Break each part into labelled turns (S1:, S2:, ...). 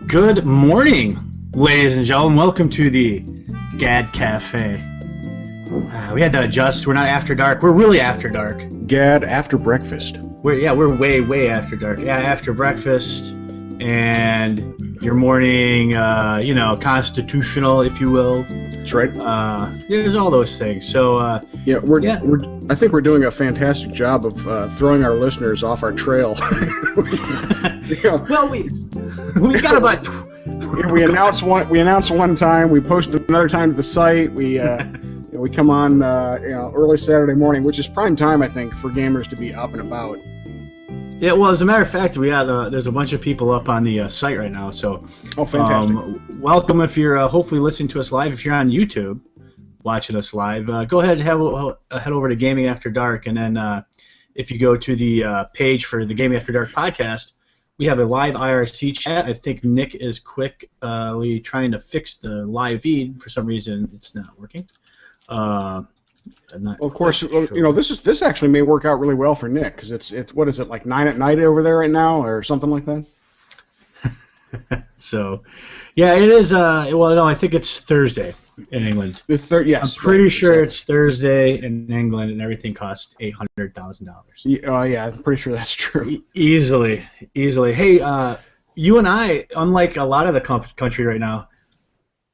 S1: Good morning, ladies and gentlemen. Welcome to the GAD Cafe. We had to adjust. We're not after dark. We're really after dark.
S2: GAD after breakfast.
S1: We're way after dark. Yeah, after breakfast and your morning, constitutional, if you will.
S2: That's right.
S1: There's all those things. So
S2: I think we're doing a fantastic job of throwing our listeners off our trail.
S1: Well, we got about.
S2: We announce one time. We post another time to the site. We come on early Saturday morning, which is prime time, I think, for gamers to be up and about.
S1: Yeah, well, as a matter of fact, we had there's a bunch of people up on the site right now. So,
S2: fantastic!
S1: Welcome if you're hopefully listening to us live. If you're on YouTube, watching us live, go ahead and head over to Gaming After Dark, and then if you go to the page for the Gaming After Dark podcast, we have a live IRC chat. I think Nick is quickly trying to fix the live feed. For some reason, it's not working.
S2: Of course, sure. This actually may work out really well for Nick because it's what is it, like 9 at night over there right now or something like that?
S1: So, yeah, it is. I think it's Thursday in England.
S2: Yes,
S1: I'm pretty sure it's Thursday in England, and everything costs $800,000.
S2: Yeah, I'm pretty sure that's true.
S1: Easily. Hey, you and I, unlike a lot of the country right now,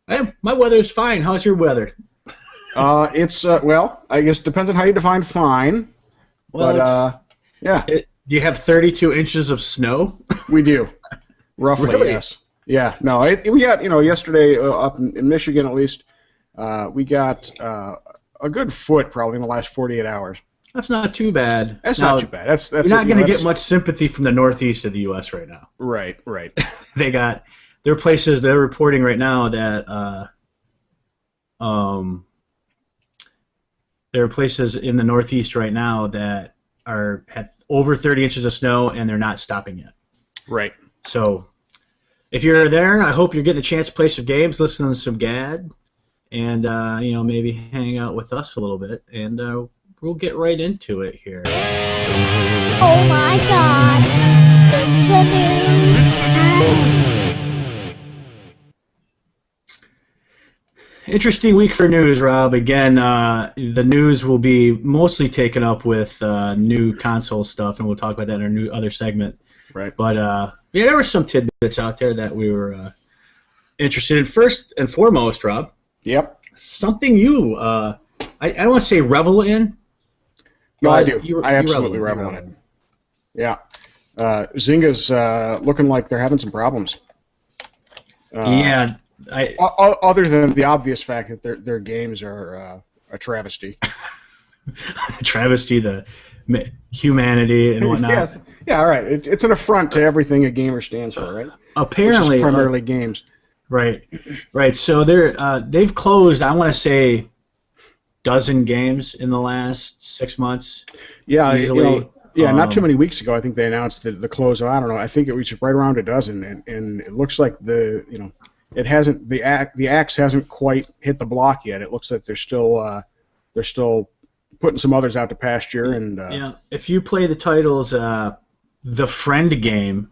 S1: my weather's fine. How's your weather?
S2: It's I guess it depends on how you define fine.
S1: Well,
S2: yeah.
S1: Do you have 32 inches of snow?
S2: We do, roughly.
S1: Really?
S2: Yes. Yeah. No. We got yesterday up in Michigan at least. We got a good foot probably in the last 48 hours.
S1: That's not too bad.
S2: That's not too bad. That's
S1: you're not going to get much sympathy from the northeast of the U.S. right now.
S2: Right.
S1: There are places they're reporting right now that there are places in the Northeast right now that are at over 30 inches of snow, and they're not stopping yet.
S2: Right.
S1: So, if you're there, I hope you're getting a chance to play some games, listen to some GAD, and maybe hang out with us a little bit, and we'll get right into it here.
S3: Oh my God! It's the news.
S1: Interesting week for news, Rob. Again, the news will be mostly taken up with new console stuff, and we'll talk about that in our new other segment.
S2: Right.
S1: But there were some tidbits out there that we were interested in. First and foremost, Rob.
S2: Yep.
S1: Something you, I don't want to say revel in.
S2: No, I do. I absolutely revel in it. Yeah. Zynga's looking like they're having some problems.
S1: Yeah.
S2: Other than the obvious fact that their games are a travesty.
S1: Travesty, the humanity and whatnot.
S2: Yeah, all right. It's an affront to everything a gamer stands for, right?
S1: Apparently,
S2: which is primarily games.
S1: Right. So they've closed, I want to say, dozen games in the last 6 months.
S2: Yeah,
S1: easily.
S2: Not too many weeks ago, I think they announced the close of, I don't know, I think it was right around a dozen, and it looks like it hasn't, the axe hasn't quite hit the block yet. It looks like they're still putting some others out to pasture. And
S1: yeah, if you play the titles, the Friend game.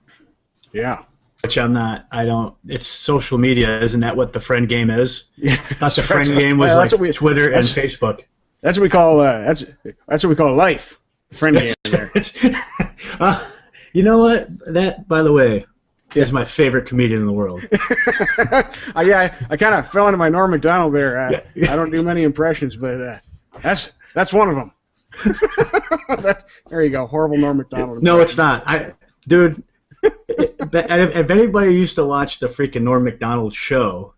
S2: Yeah.
S1: Which I'm not. I don't. It's social media, isn't that what the Friend game is?
S2: Yeah.
S1: I thought the Friend game was like Twitter and Facebook.
S2: That's what we call that's what we call life. The Friend game. There.
S1: You know what? That, by the way, is my favorite comedian in the world.
S2: I kind of fell into my Norm Macdonald there. I don't do many impressions, but that's one of them. There you go. Horrible Norm Macdonald.
S1: No, it's not. Dude, if anybody used to watch the freaking Norm Macdonald show,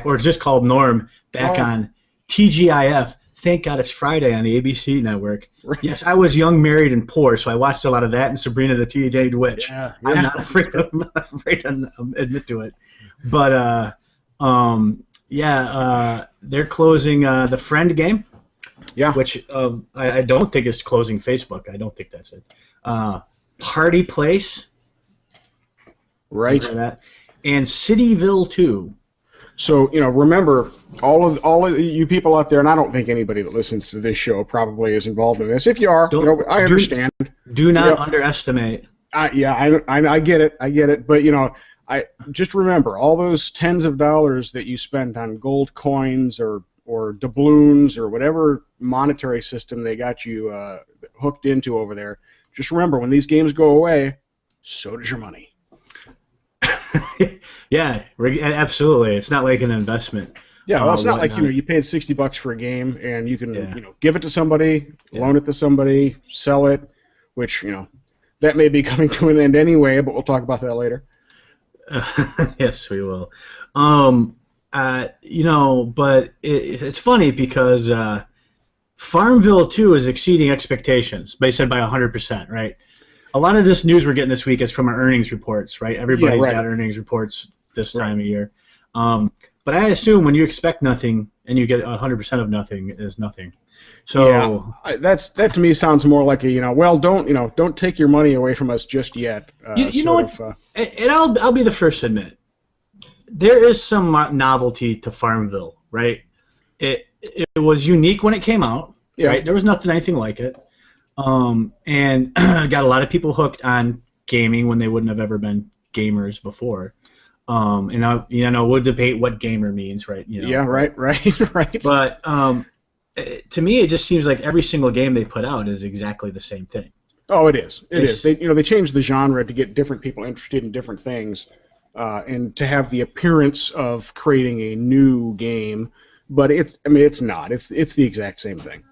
S1: or just called Norm, on TGIF, thank God it's Friday on the ABC network. Right. Yes, I was young, married, and poor, so I watched a lot of that and Sabrina the Teenage Witch.
S2: Yeah.
S1: I'm not afraid to admit to it. But, they're closing the Friend game.
S2: Yeah.
S1: Which I don't think is closing Facebook. I don't think that's it. Party Place.
S2: Right.
S1: And Cityville 2.
S2: So, remember, all of you people out there, and I don't think anybody that listens to this show probably is involved in this. If you are, I understand.
S1: Do not underestimate.
S2: I get it. But, I just remember all those tens of dollars that you spent on gold coins or doubloons or whatever monetary system they got you hooked into over there. Just remember, when these games go away, so does your money.
S1: Yeah, absolutely. It's not like an investment.
S2: Yeah, well, it's not like
S1: whatnot.
S2: you paid $60 for a game and you can give it to somebody, loan it to somebody, sell it, which that may be coming to an end anyway, but we'll talk about that later.
S1: Yes, we will. But it's funny because Farmville 2 is exceeding expectations. They said by 100%, right? A lot of this news we're getting this week is from our earnings reports, right? Everybody's got earnings reports this time of year. But I assume when you expect nothing and you get 100% of nothing is nothing. So
S2: that to me sounds more like don't take your money away from us just yet.
S1: You know what? And I'll be the first to admit, there is some novelty to Farmville, right? It was unique when it came out, right? There was anything like it, and got a lot of people hooked on gaming when they wouldn't have ever been gamers before. And we'll debate what gamer means, right?
S2: Right.
S1: But to me, it just seems like every single game they put out is exactly the same thing.
S2: Oh, it is. It is. They changed the genre to get different people interested in different things, and to have the appearance of creating a new game. But it's not. It's the exact same thing.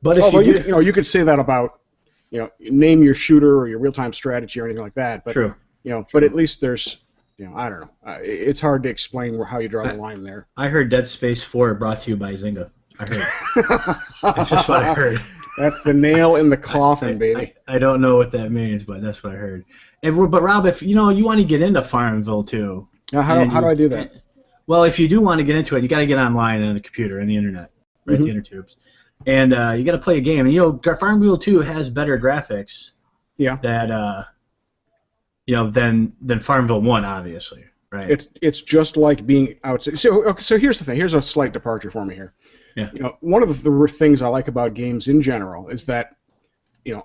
S1: But if
S2: you could say that about name your shooter or your real-time strategy or anything like that. But
S1: true.
S2: But at least there's I don't know. It's hard to explain how you draw the line there.
S1: I heard Dead Space 4 brought to you by Zynga. I heard. That's just what I heard.
S2: That's the nail in the coffin, baby.
S1: I don't know what that means, but that's what I heard. But Rob, if you want to get into Farmville too,
S2: how do I do that?
S1: Well, if you do want to get into it, you got to get online on the computer and the internet, right? The intertubes, and you got to play a game. And Farmville 2 has better graphics.
S2: Yeah.
S1: That than Farmville 1, obviously, right?
S2: It's just like being outside. So here's the thing. Here's a slight departure for me here.
S1: Yeah.
S2: One of the things I like about games in general is that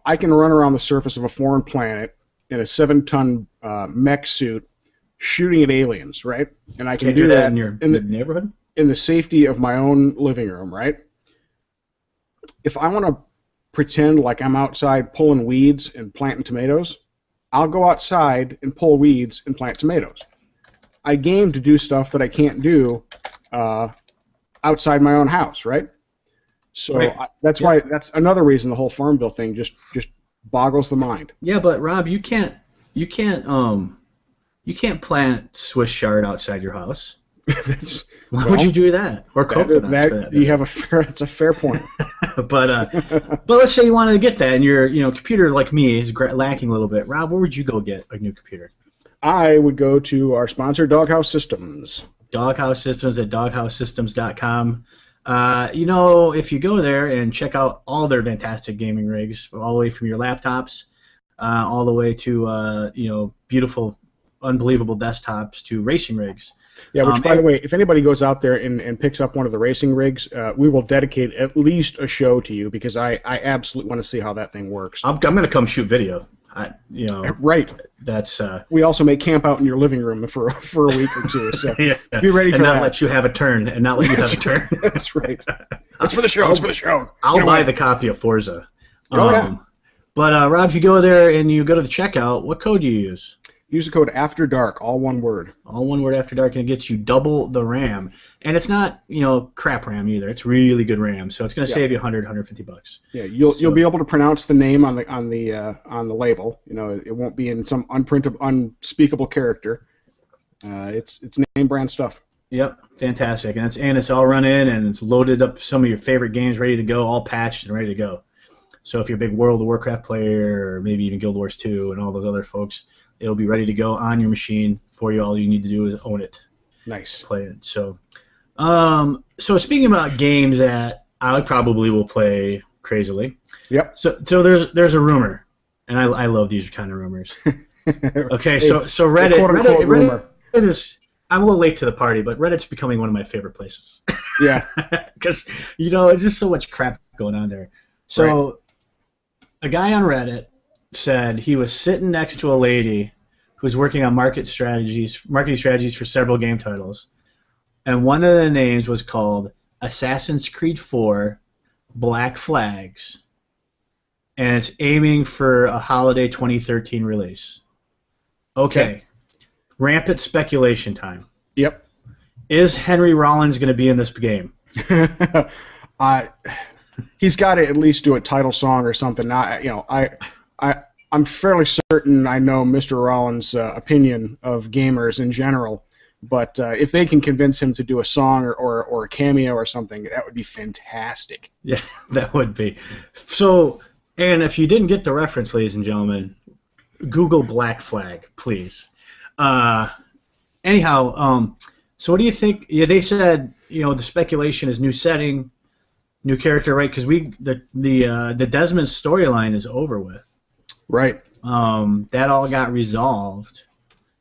S2: I can run around the surface of a foreign planet in a 7-ton mech suit shooting at aliens, right? And I can do that
S1: in your neighborhood
S2: in the safety of my own living room, right? If I want to pretend like I'm outside pulling weeds and planting tomatoes, I'll go outside and pull weeds and plant tomatoes. I game to do stuff that I can't do outside my own house, right? So that's why that's another reason the whole Farmville thing just boggles the mind.
S1: Yeah, but Rob, you can't plant Swiss chard outside your house. Why would you do that? Or coconuts?
S2: That's a fair point.
S1: But let's say you wanted to get that, and your computer like me is lacking a little bit. Rob, where would you go get a new computer?
S2: I would go to our sponsor, Doghouse Systems.
S1: Doghouse Systems at doghousessystems.com. If you go there and check out all their fantastic gaming rigs, all the way from your laptops, all the way to beautiful, unbelievable desktops to racing rigs.
S2: Yeah, which, by the way, if anybody goes out there and picks up one of the racing rigs, we will dedicate at least a show to you because I absolutely want to see how that thing works.
S1: I'm going to come shoot video.
S2: Right.
S1: That's.
S2: We also may camp out in your living room for a week or two. So be ready for
S1: and
S2: that.
S1: not let you have a turn.
S2: That's right. It's for the show. It's for the show.
S1: I'll buy the copy of Forza.
S2: Yeah.
S1: But Rob, if you go there and you go to the checkout, what code do you use?
S2: Use the code After Dark, all one word.
S1: All one word, After Dark, and it gets you double the RAM. And it's not, crap RAM either. It's really good RAM, so it's going to save you $150.
S2: Yeah, you'll be able to pronounce the name on the label. It won't be in some unspeakable character. It's name brand stuff.
S1: Yep, fantastic, and it's all run in and it's loaded up some of your favorite games, ready to go, all patched and ready to go. So if you're a big World of Warcraft player, or maybe even Guild Wars 2 and all those other folks, it'll be ready to go on your machine for you. All you need to do is own it.
S2: Nice.
S1: Play it. So speaking about games that I probably will play crazily.
S2: Yep.
S1: So there's a rumor, and I love these kind of rumors. Okay, so Reddit is. I'm a little late to the party, but Reddit's becoming one of my favorite places.
S2: Yeah.
S1: Because it's just so much crap going on there. So a guy on Reddit said he was sitting next to a lady who's working on marketing strategies for several game titles. And one of the names was called Assassin's Creed 4 Black Flags. And it's aiming for a holiday 2013 release. Okay. Rampant speculation time.
S2: Yep.
S1: Is Henry Rollins going to be in this game?
S2: He's got to at least do a title song or something. I'm fairly certain I know Mr. Rollins' opinion of gamers in general, but if they can convince him to do a song or a cameo or something, that would be fantastic.
S1: Yeah, that would be. So, and if you didn't get the reference, ladies and gentlemen, Google Black Flag, please. Anyhow, so what do you think? Yeah, they said the speculation is new setting, new character, right? Because the Desmond storyline is over with.
S2: Right.
S1: That all got resolved.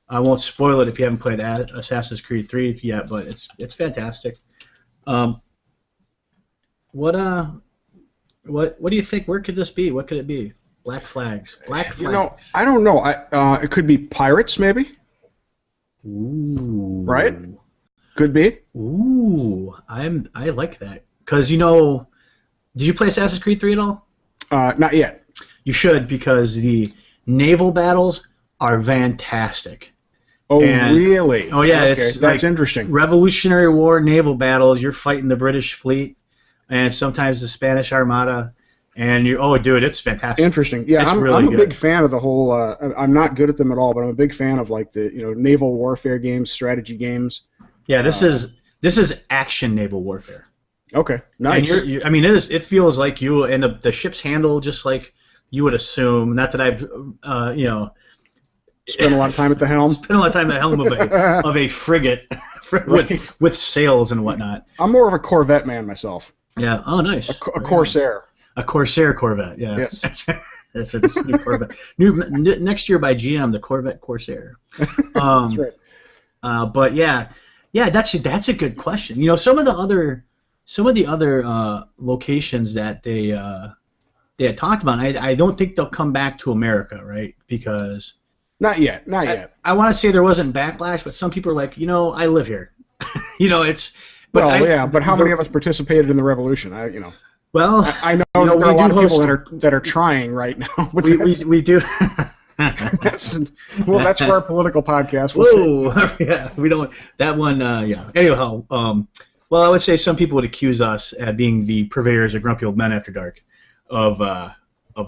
S1: I won't spoil it if you haven't played Assassin's Creed 3 yet, but it's fantastic. What do you think? Where could this be? What could it be? Black Flags. Black Flags.
S2: I don't know. It could be pirates, maybe.
S1: Ooh.
S2: Right. Could be.
S1: Ooh. I like that because did you play Assassin's Creed 3 at all?
S2: Not yet.
S1: You should, because the naval battles are fantastic.
S2: Oh, really?
S1: Oh, yeah.
S2: Okay,
S1: it's
S2: that's interesting.
S1: Revolutionary War naval battles. You're fighting the British fleet and sometimes the Spanish Armada. And dude, it's fantastic.
S2: Interesting. Yeah, I'm a big fan of the whole. I'm not good at them at all, but I'm a big fan of like the naval warfare games, strategy games.
S1: Yeah, this is action naval warfare.
S2: Okay, nice.
S1: And it feels like you and the ships handle just like you would assume. Not that I've
S2: spent a lot of time at the helm.
S1: Spent a lot of time at the helm of a frigate with sails and whatnot.
S2: I'm more of a Corvette man myself.
S1: Yeah. Oh, nice.
S2: A Corsair.
S1: A Corsair Corvette. Yeah.
S2: Yes.
S1: That's a new Corvette. Next year by GM, the Corvette Corsair.
S2: That's right.
S1: But yeah, that's a good question. Some of the other locations that they had talked about, I don't think they'll come back to America, right? Because
S2: not yet.
S1: I want to say there wasn't backlash, but some people are like, I live here. It's. But
S2: but how many of us participated in the revolution?
S1: Well,
S2: I know there are a lot of people that are trying right now.
S1: We do.
S2: That's for our political podcast.
S1: Yeah, we don't. That one, yeah. Anyhow, well, I would say some people would accuse us at being the purveyors of Grumpy Old Men After Dark, of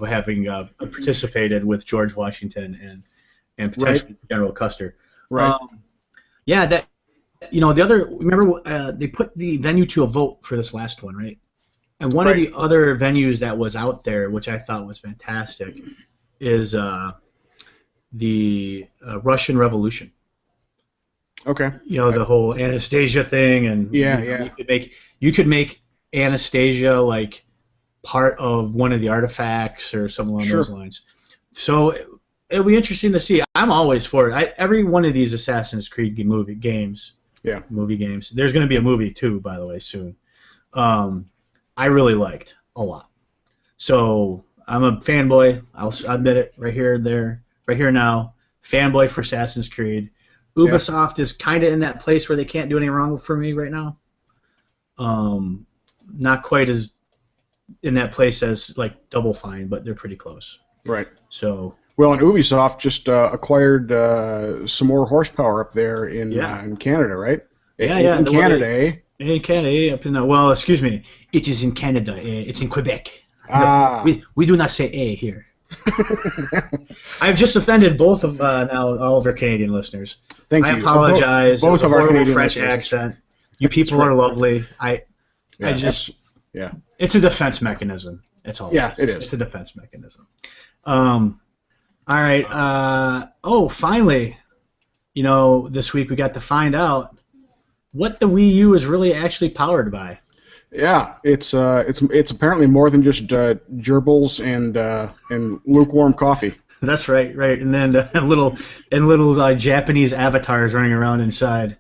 S1: having participated with George Washington and potentially General Custer.
S2: Right.
S1: Yeah, that. The other. Remember, they put the venue to a vote for this last one, right? And one of the other venues that was out there, which I thought was fantastic, is the Russian Revolution.
S2: Okay.
S1: The whole Anastasia thing, and you could make Anastasia like part of one of the artifacts or something along those lines. So it'll be interesting to see. I'm always for it. Every one of these Assassin's Creed movie games. There's going to be a movie too, by the way, soon. I really liked a lot. So I'm a fanboy. I'll admit it right here now. Fanboy for Assassin's Creed. Ubisoft is kind of in that place where they can't do any wrong for me right now. Not quite as in that place as like Double Fine, but they're pretty close.
S2: Right.
S1: So.
S2: Well, and Ubisoft just acquired some more horsepower up there in Canada, right? In Canada, eh?
S1: In Canada, up in well, excuse me. It is in Canada. It's in Quebec. We do not say "a" here. I've just offended both of now all of our Canadian listeners.
S2: Thank you.
S1: I apologize.
S2: Both of our Canadian
S1: French
S2: listeners.
S1: accent. You people are lovely. It's a defense mechanism. That's all.
S2: Yeah, it is.
S1: It's a defense mechanism. All right. Finally, this week we got to find out what the Wii U is really actually powered by.
S2: Yeah, it's apparently more than just gerbils and lukewarm coffee.
S1: That's right, and then little Japanese avatars running around inside,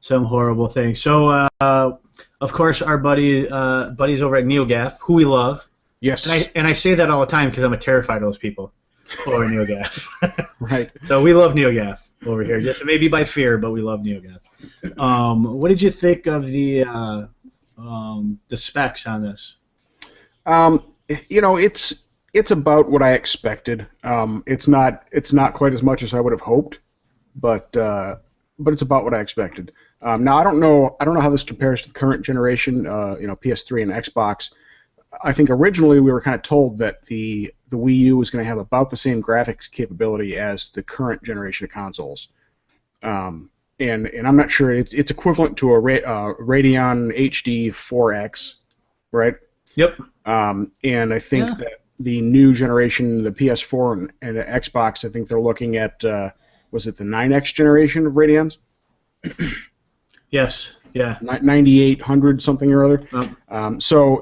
S1: some horrible thing. So, of course, our buddies over at NeoGAF, who we love.
S2: Yes.
S1: And I say that all the time because I'm terrified of those people. or NeoGAF.
S2: Right.
S1: So we love NeoGAF over here. Just maybe by fear, but we love NeoGAF. What did you think of the specs on this?
S2: It's about what I expected. It's not quite as much as I would have hoped, but it's about what I expected. Now I don't know how this compares to the current generation, PS3 and Xbox. I think originally we were kind of told that the Wii U was going to have about the same graphics capability as the current generation of consoles. And I'm not sure it's equivalent to a Radeon HD 4X, right?
S1: Yep.
S2: And I think that the new generation, the PS4 and the Xbox, I think they're looking at was it the 9X generation of Radeons?
S1: Yes. Yeah.
S2: 9800 something or other.
S1: Oh.
S2: So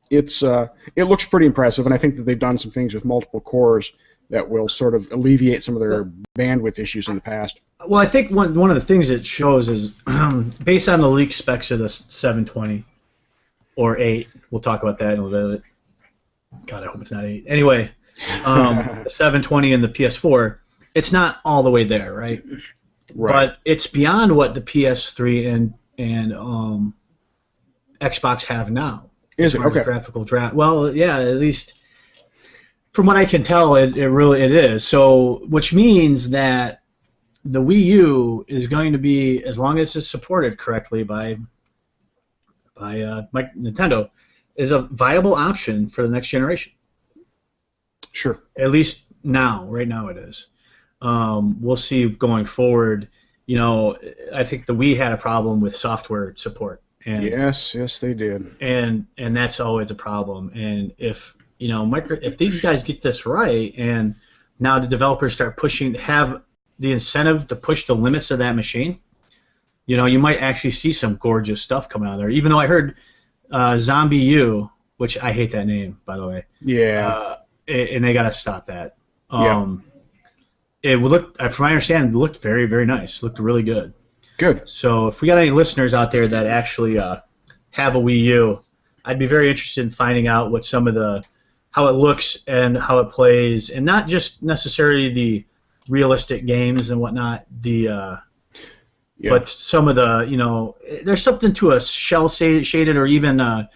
S2: it looks pretty impressive, and I think that they've done some things with multiple cores that will sort of alleviate some of their bandwidth issues in the past.
S1: Well, I think one of the things it shows is based on the leak specs of the 720 or 8. We'll talk about that in a little bit. God, I hope it's not 8. Anyway, the 720 and the PS4, it's not all the way there, right?
S2: Right.
S1: But it's beyond what the PS3 and Xbox have now.
S2: Is it? Okay.
S1: Graphical draft. Well, yeah, at least from what I can tell, it really is. So, which means that the Wii U is going to be, as long as it's supported correctly by Nintendo, is a viable option for the next generation.
S2: Sure.
S1: At least now, right now it is. We'll see going forward. I think the Wii had a problem with software support. And,
S2: yes, they did.
S1: And that's always a problem. And if if these guys get this right, and now the developers start have the incentive to push the limits of that machine, you might actually see some gorgeous stuff coming out of there. Even though I heard Zombie U, which I hate that name, by the way.
S2: Yeah.
S1: And they got to stop that. It looked, from my understanding, it looked very, very nice. It looked really good.
S2: Good.
S1: So if we got any listeners out there that actually have a Wii U, I'd be very interested in finding out what how it looks and how it plays, and not just necessarily the realistic games and whatnot. But some of the there's something to a shell shaded or even a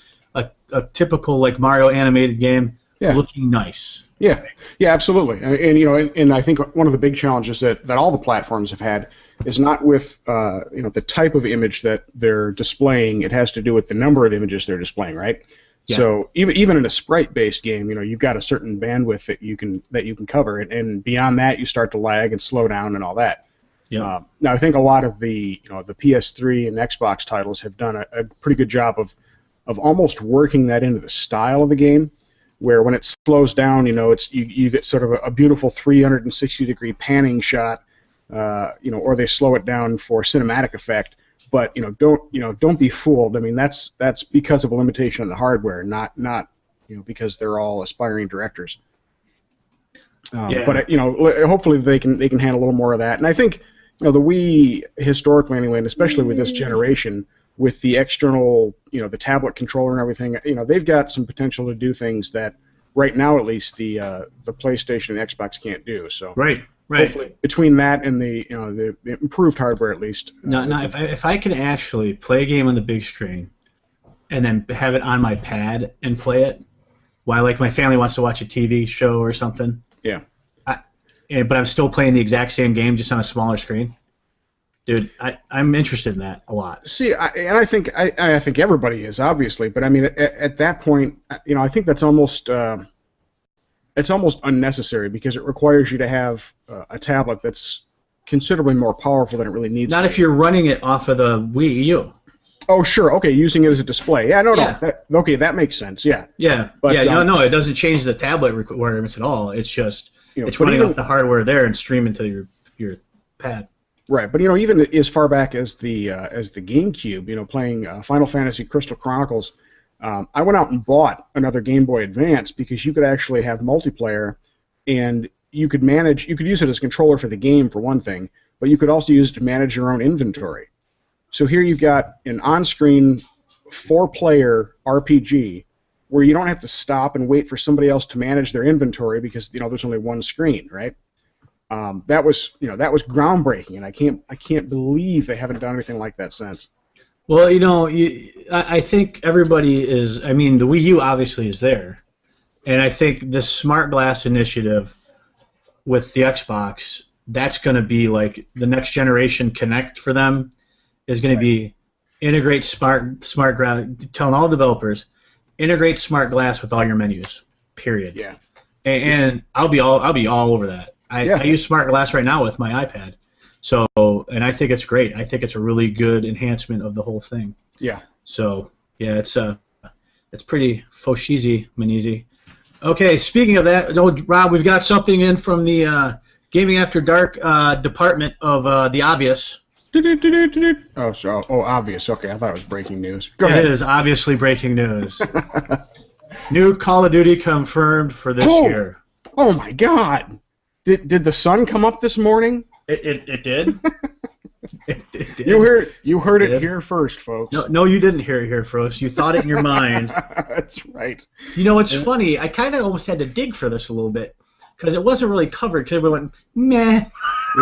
S1: typical like Mario animated game looking nice.
S2: Yeah, absolutely. And I think one of the big challenges that all the platforms have had is not with the type of image that they're displaying. It has to do with the number of images they're displaying, right? Yeah. So even in a sprite-based game, you've got a certain bandwidth that you can cover, and beyond that, you start to lag and slow down and all that. Yeah. Now I think a lot of the the PS3 and Xbox titles have done a pretty good job of almost working that into the style of the game, where when it slows down, you get sort of a beautiful 360-degree panning shot, or they slow it down for cinematic effect. But don't be fooled. I mean, that's because of a limitation on the hardware, not because they're all aspiring directors. But hopefully they can handle a little more of that. And I think the Wii historically anyway, and especially with this generation, with the external the tablet controller and everything, they've got some potential to do things that right now at least the PlayStation and Xbox can't do. So
S1: right.
S2: Hopefully between that and the the improved hardware at least.
S1: Now if I can actually play a game on the big screen and then have it on my pad and play it while like my family wants to watch a TV show or something.
S2: Yeah.
S1: But I'm still playing the exact same game just on a smaller screen. Dude, I'm interested in that a lot.
S2: See, I think everybody is, obviously, but I mean at that point, I think that's almost it's almost unnecessary because it requires you to have a tablet that's considerably more powerful than it really needs.
S1: Not if you're running it off of the Wii U.
S2: Oh, sure. Okay, using it as a display. Yeah, no. Okay, that makes sense. Yeah.
S1: Yeah. But no, it doesn't change the tablet requirements at all. It's just it's running off the hardware there and streaming to your pad.
S2: Right, but even as far back as the GameCube, playing Final Fantasy Crystal Chronicles, I went out and bought another Game Boy Advance because you could actually have multiplayer, and you could use it as a controller for the game for one thing, but you could also use it to manage your own inventory. So here you've got an on-screen 4-player RPG where you don't have to stop and wait for somebody else to manage their inventory because there's only one screen, right? That was groundbreaking, and I can't believe they haven't done anything like that since.
S1: Well, I think everybody is. I mean, the Wii U obviously is there, and I think this Smart Glass initiative with the Xbox, that's going to be like the next generation Connect for them is going to be integrate smart glass. Telling all developers, integrate Smart Glass with all your menus. Period.
S2: Yeah.
S1: And I'll be all over that. I use Smart Glass right now with my iPad. So, and I think it's great. I think it's a really good enhancement of the whole thing.
S2: Yeah.
S1: So, yeah, it's pretty foshizy, Manizi. Okay, speaking of that, Rob, we've got something in from the Gaming After Dark department of the obvious.
S2: Obvious. Okay, I thought it was breaking news. Go ahead.
S1: It is obviously breaking news. New Call of Duty confirmed for this year.
S2: Oh my God! Did the sun come up this morning?
S1: It did. It did.
S2: You heard it here first, folks.
S1: No, you didn't hear it here first. You thought it in your mind.
S2: That's right.
S1: You know, it's funny. I kind of almost had to dig for this a little bit because it wasn't really covered because everyone went, meh.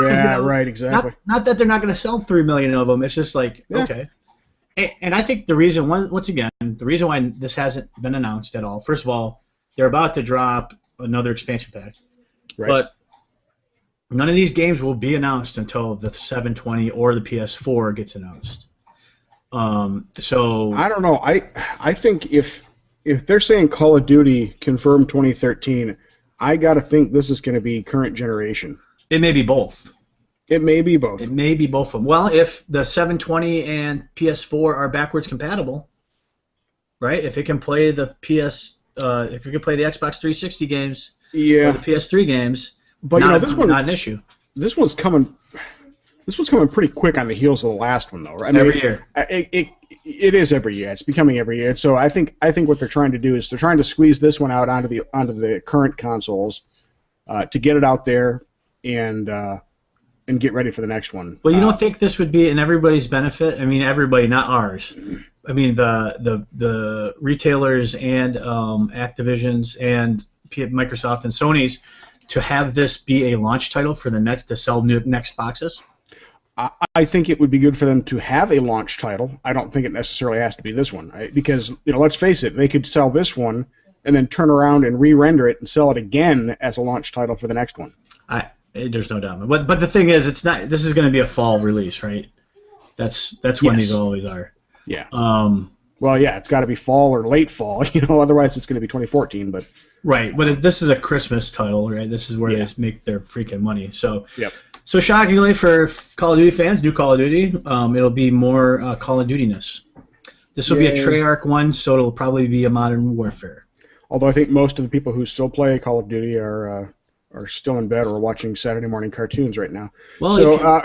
S2: Yeah, right, exactly.
S1: Not that they're not going to sell 3 million of them. It's just like, okay. And I think the reason, once again, the reason why this hasn't been announced at all, first of all, they're about to drop another expansion pack. Right. But none of these games will be announced until the 720 or the PS4 gets announced. So
S2: I don't know. I think if they're saying Call of Duty confirmed 2013, I got to think this is going to be current generation.
S1: It may be both.
S2: It may be both.
S1: It may be both of them. Well, if the 720 and PS4 are backwards compatible, right? If it can play the if you can play the Xbox 360 games, or the PS3 games.
S2: But this one's
S1: not an issue.
S2: This one's coming pretty quick on the heels of the last one, though. Right?
S1: Every year.
S2: It is every year. It's becoming every year. So I think what they're trying to do is they're trying to squeeze this one out onto the current consoles to get it out there and get ready for the next one.
S1: Well, you don't think this would be in everybody's benefit? I mean, everybody, not ours. I mean, the retailers and Activision's and Microsoft and Sony's, to have this be a launch title for to sell new next boxes?
S2: I think it would be good for them to have a launch title. I don't think it necessarily has to be this one, right? Because let's face it, they could sell this one and then turn around and re-render it and sell it again as a launch title for the next one.
S1: There's no doubt. But the thing is, it's not. This is going to be a fall release, right? That's when these always are.
S2: Yeah. Well, yeah, it's got to be fall or late fall. Otherwise it's going to be 2014. But
S1: right. But this is a Christmas title, right? This is where they make their freaking money. So.
S2: Yep.
S1: So shockingly for Call of Duty fans, new Call of Duty, it'll be more Call of Duty-ness. This will be a Treyarch one, so it'll probably be a Modern Warfare.
S2: Although I think most of the people who still play Call of Duty are still in bed or watching Saturday morning cartoons right now.
S1: Well, so,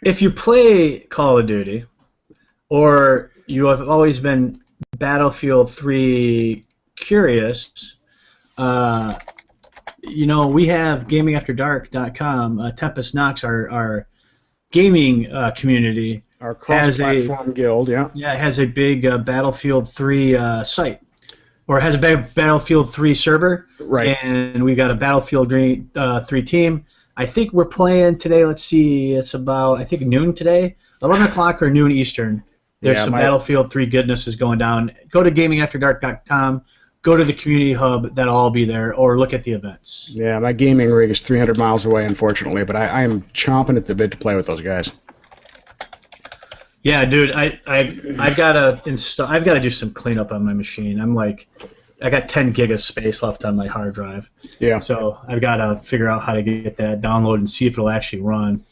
S1: if you play Call of Duty, or you have always been Battlefield 3 curious, we have GamingAfterDark.com. Tempest Knox, our gaming community,
S2: our cross-platform guild,
S1: has a big Battlefield 3 site, or has a Battlefield 3 server,
S2: right?
S1: And we've got a Battlefield 3 team. I think we're playing today. Let's see, it's about noon today, 11 o'clock or noon Eastern. There's some Battlefield 3 goodness is going down. Go to GamingAfterDark.com. Go to the community hub, that'll all be there, or look at the events. Yeah,
S2: my gaming rig is 300 miles away, unfortunately, but I am chomping at the bit to play with those guys.
S1: Yeah, dude, I've got to do some cleanup on my machine. I got 10 gig of space left on my hard drive.
S2: Yeah.
S1: So I've got to figure out how to get that downloaded and see if it'll actually run.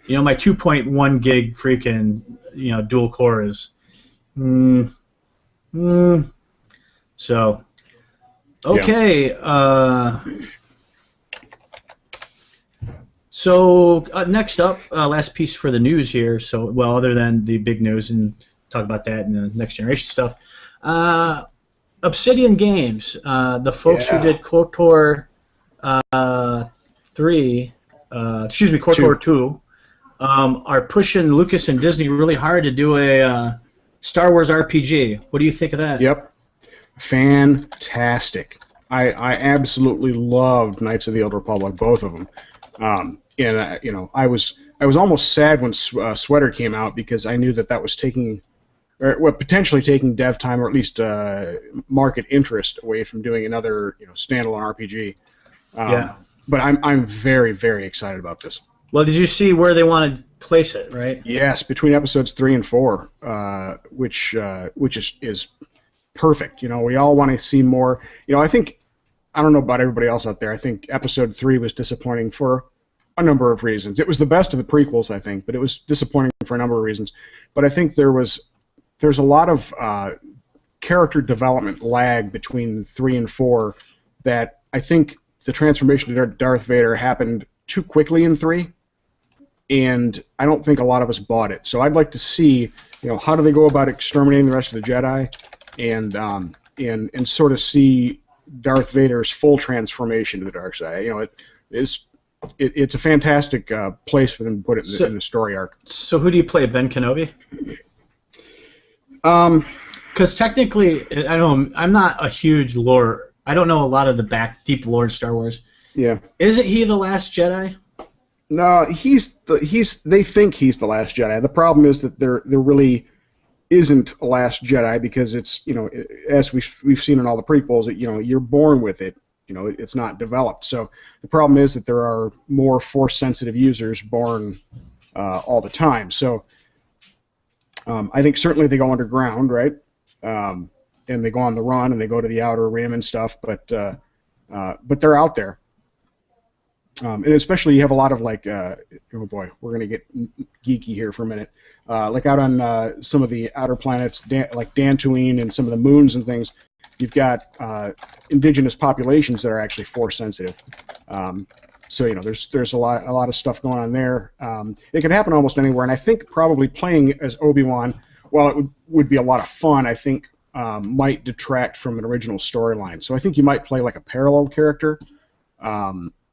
S1: My 2.1 gig freaking dual core is. So. Okay. Yeah. So next up, last piece for the news here. So, other than the big news and talk about that and the next generation stuff, Obsidian Games, the folks who did KOTOR 2, are pushing Lucas and Disney really hard to do a Star Wars RPG. What do you think of that?
S2: Yep. fantastic. I absolutely loved Knights of the Old Republic, both of them. I was almost sad when Sweater came out because I knew that was taking, potentially taking dev time or at least market interest away from doing another standalone RPG.
S1: Yeah.
S2: But I'm very, very excited about this.
S1: Well, did you see where they want to place it, right?
S2: Yes, between episodes 3 and 4, which is perfect. We all want to see more. I don't know about everybody else out there. I think episode 3 was disappointing for a number of reasons. It was the best of the prequels, I think, but it was disappointing for a number of reasons. But I think there's a lot of character development lag between 3 and 4 that I think the transformation to Darth Vader happened too quickly in 3, and I don't think a lot of us bought it. So I'd like to see, how do they go about exterminating the rest of the Jedi, and sort of see Darth Vader's full transformation to the dark side. It's a fantastic place for them to put it in the story arc.
S1: So who do you play, Ben Kenobi? Because technically, I don't. I'm not a huge lore. I don't know a lot of the deep lore in Star Wars.
S2: Yeah.
S1: Isn't he the last Jedi?
S2: No, they think he's the last Jedi. The problem is that there really isn't a last Jedi because it's, as we've seen in all the prequels, that you're born with it. It's not developed. So the problem is that there are more Force sensitive users born all the time. So I think certainly they go underground, right? And they go on the run and they go to the Outer Rim and stuff, but they're out there. And especially you have a lot of oh boy, we're going to get geeky here for a minute. Like out on some of the outer planets, like Dantooine and some of the moons and things, you've got indigenous populations that are actually Force sensitive. So there's a lot of stuff going on there. It can happen almost anywhere, and I think probably playing as Obi-Wan, while it would be a lot of fun, I think might detract from an original storyline. So I think you might play like a parallel character.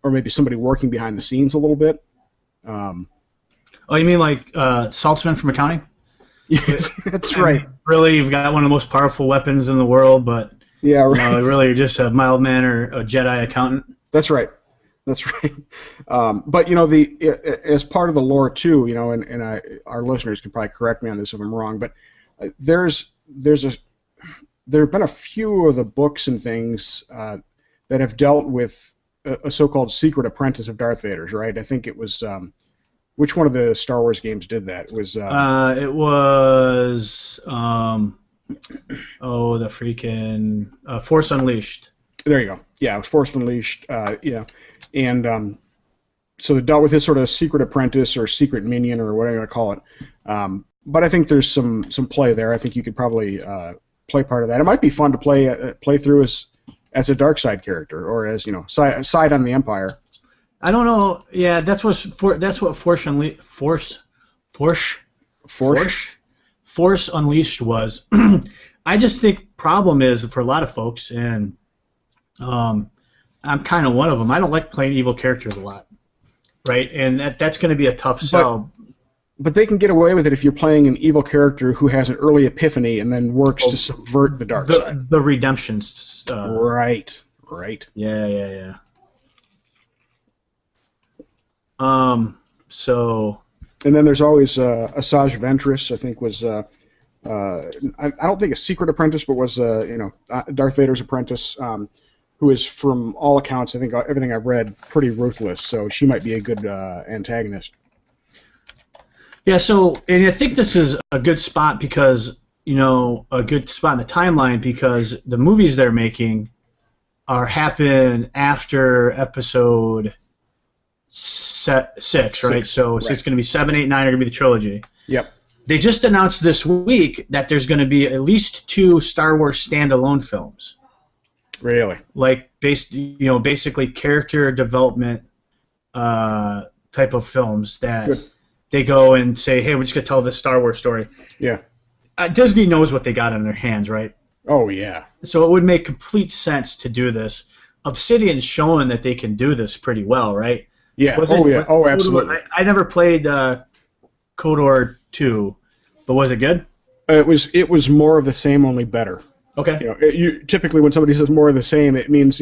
S2: Or maybe somebody working behind the scenes a little bit.
S1: Oh, you mean like Saltzman from accounting?
S2: Yes, that's right.
S1: Really, you've got one of the most powerful weapons in the world, but
S2: yeah, right.
S1: Really, you're just a mild man or a Jedi accountant.
S2: That's right. That's right. But as part of the lore too, and our listeners can probably correct me on this if I'm wrong, but there have been a few of the books and things that have dealt with a so-called secret apprentice of Darth Vader's, right? I think it was which one of the Star Wars games did that? It was
S1: the freaking Force Unleashed.
S2: There you go. Yeah, it was Force Unleashed. And so they dealt with his sort of secret apprentice or secret minion or whatever you want to call it. But I think there's some play there. I think you could probably play part of that. It might be fun to play through as a dark side character, or as side on the Empire.
S1: I don't know. Yeah, that's what Force Unleashed was. I just think problem is for a lot of folks, and I'm kind of one of them. I don't like playing evil characters a lot, right? And that's going to be a tough sell.
S2: But they can get away with it if you're playing an evil character who has an early epiphany and then works to subvert the dark side.
S1: The redemption
S2: Right.
S1: Yeah. So.
S2: And then there's always Asajj Ventress, I think was I don't think a secret apprentice, but was Darth Vader's apprentice, who is from all accounts, I think everything I've read, pretty ruthless. So she might be a good antagonist.
S1: Yeah, and I think this is a good spot because, a good spot in the timeline because the movies they're making happen after episode 6, right? So it's going to be 7, 8, 9 are going to be the trilogy.
S2: Yep.
S1: They just announced this week that there's going to be at least 2 Star Wars standalone films.
S2: Really?
S1: Like, basically character development type of films that... Good. They go and say, hey, we're just going to tell this Star Wars story.
S2: Yeah.
S1: Disney knows what they got in their hands, right?
S2: Oh, yeah.
S1: So it would make complete sense to do this. Obsidian's showing that they can do this pretty well, right?
S2: Yeah. Oh, absolutely.
S1: I never played KOTOR 2, but was it good?
S2: It was more of the same, only better.
S1: Okay.
S2: Typically when somebody says more of the same, it means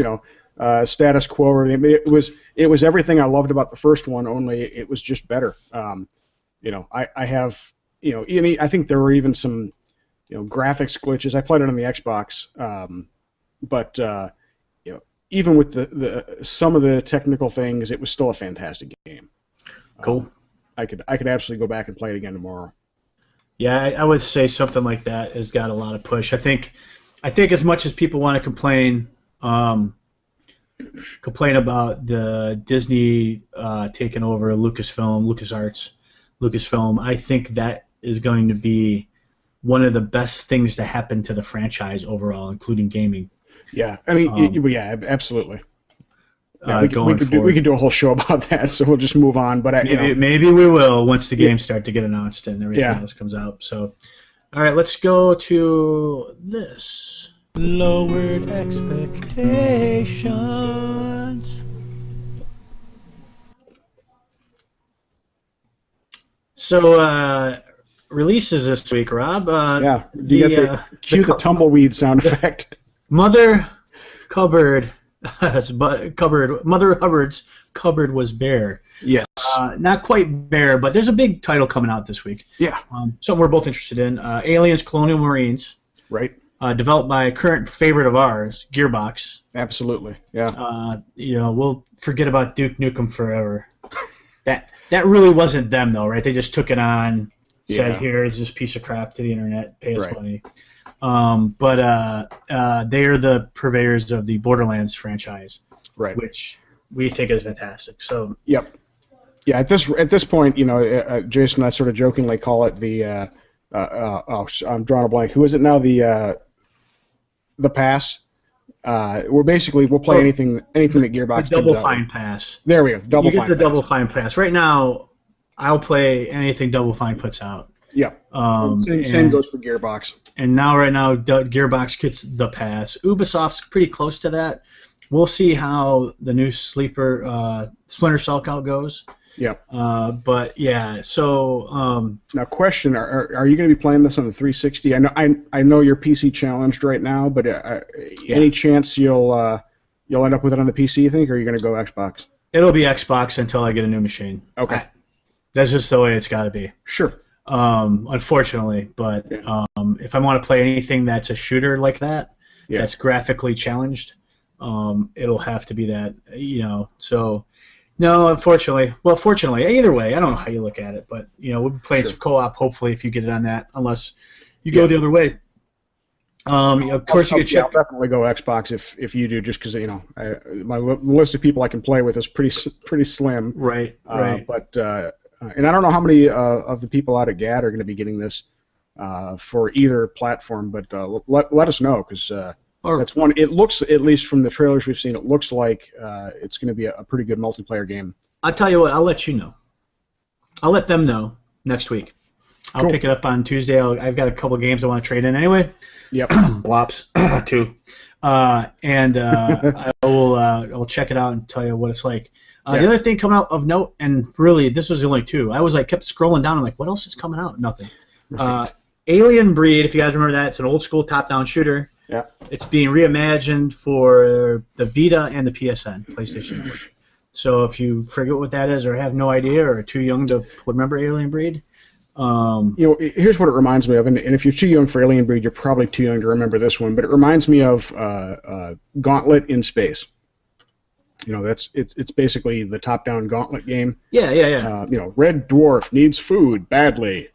S2: status quo. Or it was everything I loved about the first one, only it was just better. I have I think there were even some graphics glitches. I played it on the Xbox, but even with the some of the technical things, it was still a fantastic game.
S1: Cool.
S2: I could absolutely go back and play it again tomorrow.
S1: Yeah, I would say something like that has got a lot of push. I think as much as people want to complain about the Disney taking over Lucasfilm, I think that is going to be one of the best things to happen to the franchise overall, including gaming.
S2: Yeah, I mean, yeah, absolutely. Yeah, we could do a whole show about that, so we'll just move on. But
S1: maybe we will once the games start to get announced and everything else comes out. So, all right, let's go to this. Lowered expectations. So, releases this week, Rob.
S2: Cue the tumbleweed sound effect.
S1: Mother Hubbard's cupboard was bare.
S2: Yes.
S1: Not quite bare, but there's a big title coming out this week.
S2: Yeah.
S1: Something we're both interested in. Aliens Colonial Marines.
S2: Right.
S1: Developed by a current favorite of ours, Gearbox.
S2: Absolutely. Yeah.
S1: We'll forget about Duke Nukem forever. That really wasn't them, though, right? They just took it on, said, here's this piece of crap to the internet, pay us money. But they are the purveyors of the Borderlands franchise,
S2: right? Which
S1: we think is fantastic. So,
S2: yep, yeah. At this point, Jason and I sort of jokingly call it the. I'm drawing a blank. Who is it now? The pass. We'll play anything that Gearbox.
S1: The Double Fine pass.
S2: There we go.
S1: You get the Double Fine pass. Right now, I'll play anything Double Fine puts out.
S2: Yeah. Same goes for Gearbox.
S1: And right now, Gearbox gets the pass. Ubisoft's pretty close to that. We'll see how the new Splinter Cell goes.
S2: Yeah.
S1: But yeah. So
S2: now, question: Are you going to be playing this on the 360? I know you're PC challenged right now, but any chance you'll end up with it on the PC? You think, or are you going to go Xbox?
S1: It'll be Xbox until I get a new machine.
S2: Okay.
S1: That's just the way it's got to be.
S2: Sure.
S1: Unfortunately, but if I want to play anything that's a shooter like that, that's graphically challenged, it'll have to be that, So, no, unfortunately. Well, fortunately, either way, I don't know how you look at it, but we'll be playing some co-op. Hopefully, if you get it on that, unless you go the other way. Of course, you could check.
S2: I'll definitely go Xbox if you do, just because my list of people I can play with is pretty slim.
S1: Right.
S2: But. And I don't know how many of the people out at GAD are going to be getting this for either platform, but let us know, because that's one. It looks, at least from the trailers we've seen, it looks like it's going to be a pretty good multiplayer game.
S1: I'll tell you what. I'll let you know. I'll let them know next week. I'll pick it up on Tuesday. I've got a couple games I want to trade in anyway.
S2: Yep.
S1: Blops too. And I will check it out and tell you what it's like. The other thing coming out of note, and really this was the only two, I was kept scrolling down. I'm like, what else is coming out? Nothing. Right. Alien Breed, if you guys remember that, it's an old school top-down shooter.
S2: Yeah.
S1: It's being reimagined for the Vita and the PSN, PlayStation Network. So if you forget what that is or have no idea or are too young to remember Alien Breed.
S2: Here's what it reminds me of, and if you're too young for Alien Breed, you're probably too young to remember this one, but it reminds me of Gauntlet in space. It's basically the top-down Gauntlet game.
S1: Yeah.
S2: Red Dwarf needs food badly.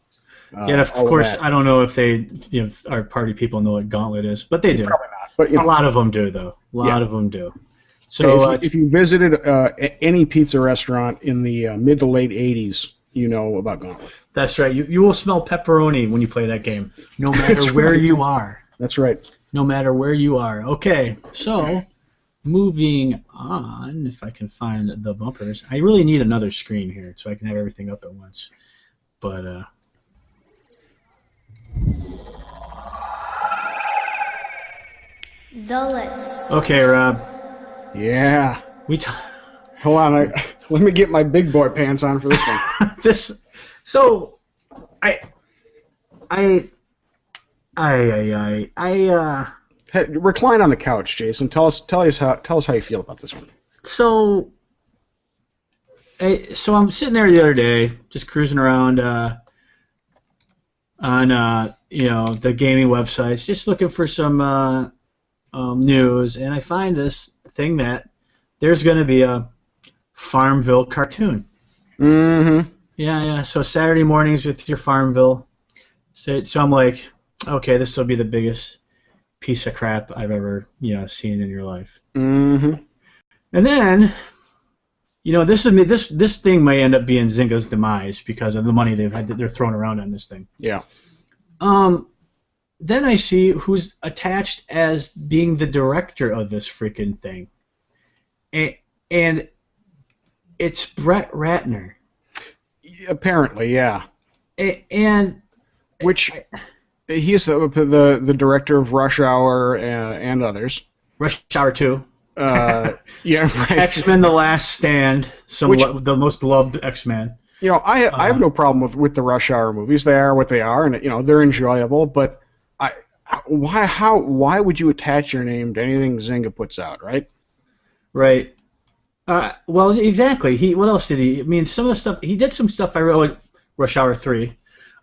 S1: Of course, I don't know if they, our party people know what Gauntlet is, but they do.
S2: Probably not. But
S1: a lot of them do, though. A lot of them do. So
S2: if you visited any pizza restaurant in the mid to late '80s, you know about Gauntlet.
S1: That's right. You will smell pepperoni when you play that game, no matter where you are.
S2: That's right.
S1: No matter where you are. Okay, so moving on, if I can find the bumpers. I really need another screen here so I can have everything up at once. But
S3: the list.
S1: Okay, Rob.
S2: Yeah. Hold on. Let me get my big boy pants on for this one. Hey, recline on the couch, Jason. Tell us how you feel about this one.
S1: So I'm sitting there the other day, just cruising around on the gaming websites, just looking for some news, and I find this thing that there's going to be a Farmville cartoon.
S2: Mm-hmm.
S1: Yeah. So Saturday mornings with your Farmville. So I'm like, okay, this will be the biggest piece of crap I've ever seen in your life.
S2: Mm-hmm.
S1: And then, this thing may end up being Zynga's demise because of the money they're throwing around on this thing.
S2: Yeah.
S1: Then I see who's attached as being the director of this freaking thing, and it's Brett Ratner.
S2: Apparently, yeah.
S1: And
S2: which he's the director of Rush Hour and others.
S1: Rush Hour 2.
S2: Yeah, right.
S1: X-Men: The Last Stand, the most loved X-Men.
S2: I have no problem with the Rush Hour movies. They are what they are, and they're enjoyable. But why would you attach your name to anything Zynga puts out, right?
S1: Right. Well, exactly. What else did he? I mean, some of the stuff he did. Some stuff I wrote, like Rush Hour 3.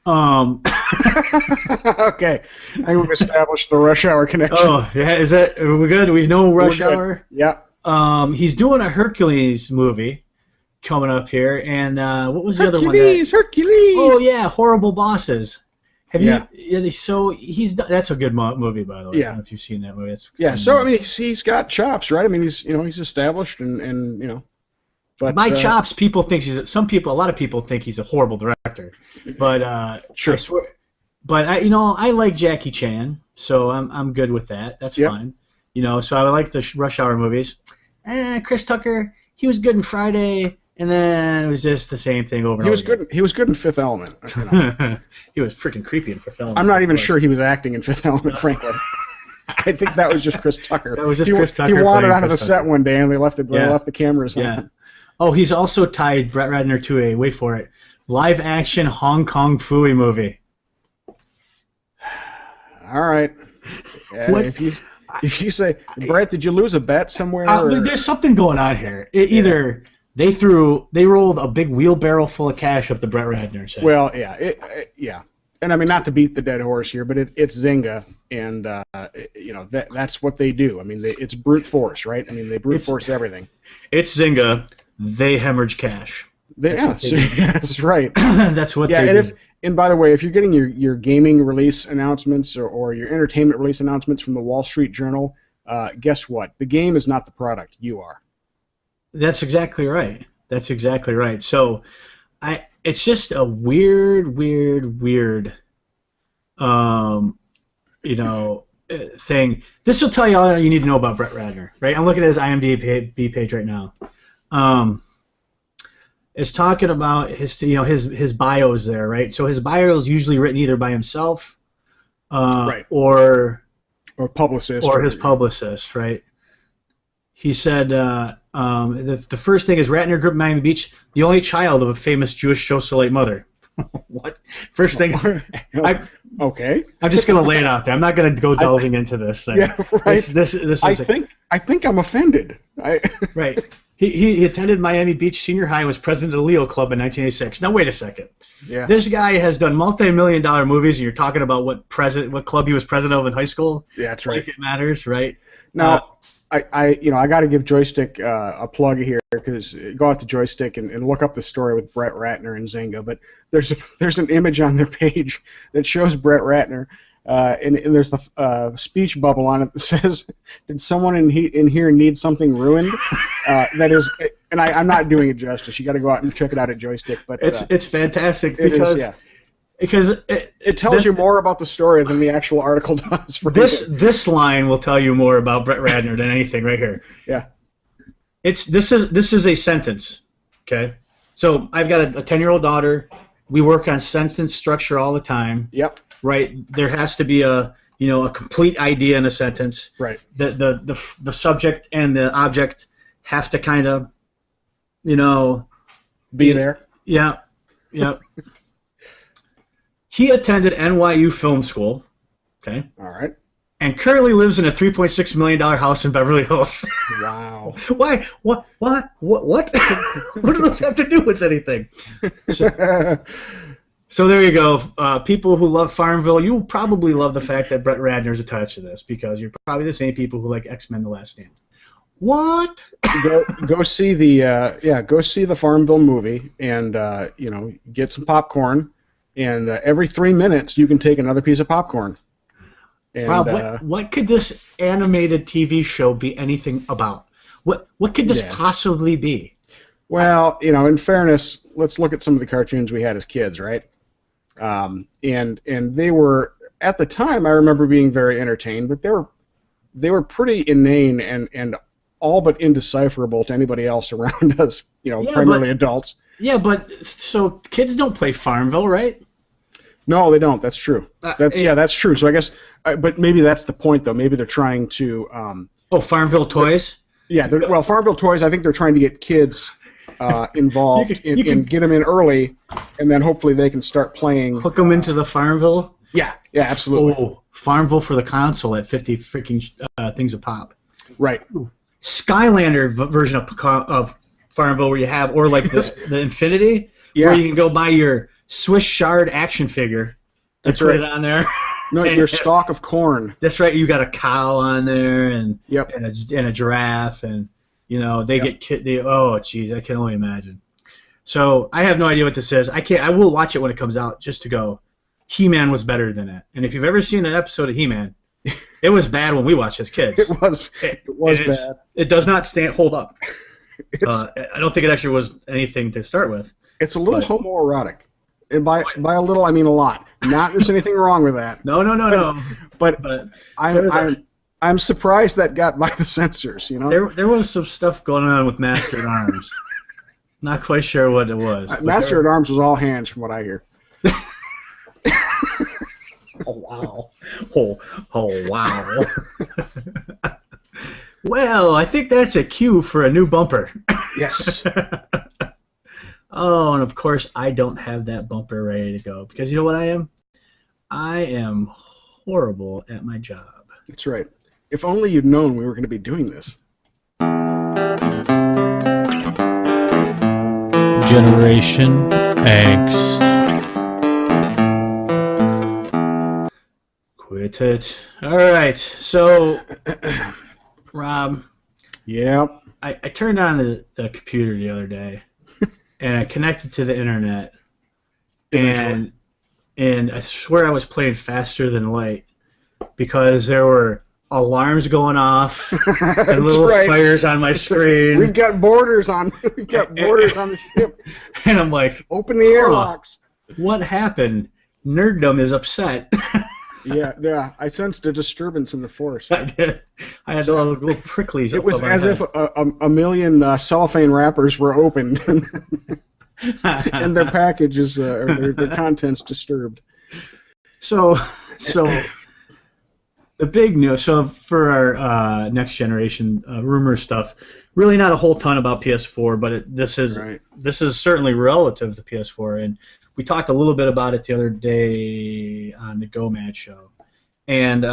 S2: Okay, I think we've established the Rush Hour connection.
S1: Oh, yeah. Are we good? We know Rush Hour.
S2: Yeah.
S1: He's doing a Hercules movie coming up here, and what was the other one?
S2: Hercules.
S1: Oh yeah, Horrible Bosses. Have you? Yeah. So that's a good movie, by the way.
S2: Yeah.
S1: I don't know if you've seen that movie.
S2: So I mean, he's got chops, right? I mean, he's established and. But,
S1: by chops, a lot of people think he's a horrible director, but
S2: sure.
S1: I swear, but I like Jackie Chan, so I'm good with that. That's fine. So I like the Rush Hour movies. Chris Tucker, he was good in Friday, and then it was just the same thing over and over again.
S2: He was good in Fifth Element.
S1: He was freaking creepy in Fifth Element.
S2: I'm not even sure he was acting in Fifth Element, frankly. I think that was just Chris Tucker.
S1: That was just Chris Tucker.
S2: He wandered out of the set one day, and they left the cameras on.
S1: Yeah. Oh, he's also tied Brett Ratner to a, wait for it, live-action Hong Kong Phooey movie.
S2: All right. If you say, Brett, did you lose a bet somewhere?
S1: There's something going on here. Either they rolled a big wheelbarrow full of cash up the Brett Ratner side.
S2: Well, yeah. And I mean, not to beat the dead horse here, but it's Zynga, and that's what they do. I mean, it's brute force, right? I mean, they brute force everything.
S1: It's Zynga. They hemorrhage cash.
S2: That's right.
S1: That's what they do.
S2: And by the way, if you're getting your gaming release announcements or your entertainment release announcements from the Wall Street Journal, guess what? The game is not the product. You are. That's
S1: exactly right. So, it's just a weird thing. This will tell you all you need to know about Brett Ratner, right? I'm looking at his IMDb page right now. It's talking about his bios there, right? So his bio is usually written either by himself,
S2: right,
S1: or
S2: publicist,
S1: or his publicist, right? He said the first thing is Ratner grew up in Miami Beach, the only child of a famous Jewish socialite mother. What? First thing,
S2: okay.
S1: I'm just going to lay it out there. I'm not going to go delving into this thing.
S2: Yeah, right.
S1: This is
S2: I think I'm offended.
S1: Right. He attended Miami Beach Senior High and was president of the Leo Club in 1986. Now, wait a second.
S2: Yeah.
S1: This guy has done multi-million-dollar movies, and you're talking about what club he was president of in high school?
S2: Yeah, that's right.
S1: Like it matters, right?
S2: Now, I got to give Joystick a plug here, because go out to Joystick and look up the story with Brett Ratner and Zynga. But there's an image on their page that shows Brett Ratner, and there's the speech bubble on it that says, "Did someone in here need something ruined?" That is, and I'm not doing it justice. You got to go out and check it out at Joystick. But
S1: it's fantastic
S2: because it tells you more about the story than the actual article does.
S1: This line will tell you more about Brett Ratner than anything right here.
S2: Yeah.
S1: This is a sentence. Okay. So I've got a 10-year-old daughter. We work on sentence structure all the time.
S2: Yep.
S1: Right. There has to be a complete idea in a sentence.
S2: Right.
S1: The subject and the object have to kind of
S2: be there.
S1: Yeah. Yeah. He attended NYU Film School. Okay.
S2: All right.
S1: and currently lives in a $3.6 million house in Beverly Hills.
S2: Wow.
S1: Why? What? What? What do those have to do with anything? So there you go. People who love Farmville, you probably love the fact that Brett Ratner's attached to this because you're probably the same people who like X-Men: The Last Stand. What?
S2: Go see the Farmville movie and get some popcorn, and every 3 minutes you can take another piece of popcorn. And,
S1: Rob, what could this animated TV show be anything about? What could this possibly be?
S2: Well, in fairness, let's look at some of the cartoons we had as kids, right? And they were, at the time, I remember being very entertained, but they were pretty inane and all but indecipherable to anybody else around us, primarily adults.
S1: Yeah, but so kids don't play Farmville, right?
S2: No, they don't. That's true. That's true. So I guess, but maybe that's the point, though. Maybe they're trying to...
S1: Farmville Toys?
S2: Yeah, Farmville Toys, I think they're trying to get kids involved and get them in early, and then hopefully they can start playing...
S1: Hook them into the Farmville?
S2: Yeah, absolutely.
S1: Oh, Farmville for the console at 50 freaking things a pop.
S2: Right.
S1: Skylander version of Farmville where you have, or like the Infinity,
S2: where
S1: you can go buy your Swiss Shard action figure and put it on there.
S2: No, your stalk of corn.
S1: That's right. You got a cow on there and
S2: yep.
S1: and a giraffe, and they get oh geez, I can only imagine. So I have no idea what this is. I will watch it when it comes out just to go. He-Man was better than it. And if you've ever seen an episode of He-Man, it was bad when we watched as kids.
S2: It was bad.
S1: It does not hold up. I don't think it actually was anything to start with.
S2: It's a little homoerotic. And by a little, I mean a lot. Not there's anything wrong with that.
S1: No.
S2: But I'm surprised that got by the censors.
S1: There was some stuff going on with Master at Arms. Not quite sure what it was.
S2: Master at Arms was all hands, from what I hear.
S1: Oh wow! Oh wow! Well, I think that's a cue for a new bumper.
S2: Yes.
S1: Oh, and of course, I don't have that bumper ready to go because you know what I am? I am horrible at my job.
S2: That's right. If only you'd known we were going to be doing this.
S4: Generation Angst.
S1: Quit it. All right. So, Rob.
S2: Yep.
S1: I turned on the computer the other day, and I connected to the internet, and I swear I was playing faster than light because there were alarms going off and little fires on my screen.
S2: We've got borders on the ship.
S1: And I'm like,
S2: open the airlocks.
S1: What happened? Nerddom is upset.
S2: Yeah. I sensed a disturbance in the force.
S1: I did. I had a little pricklies.
S2: It was as if a million cellophane wrappers were opened and their packages or their contents disturbed.
S1: So the big news. So for our next generation rumor stuff, really not a whole ton about PS4, but this is certainly relative to PS4, and we talked a little bit about it the other day on the Go Mad show. And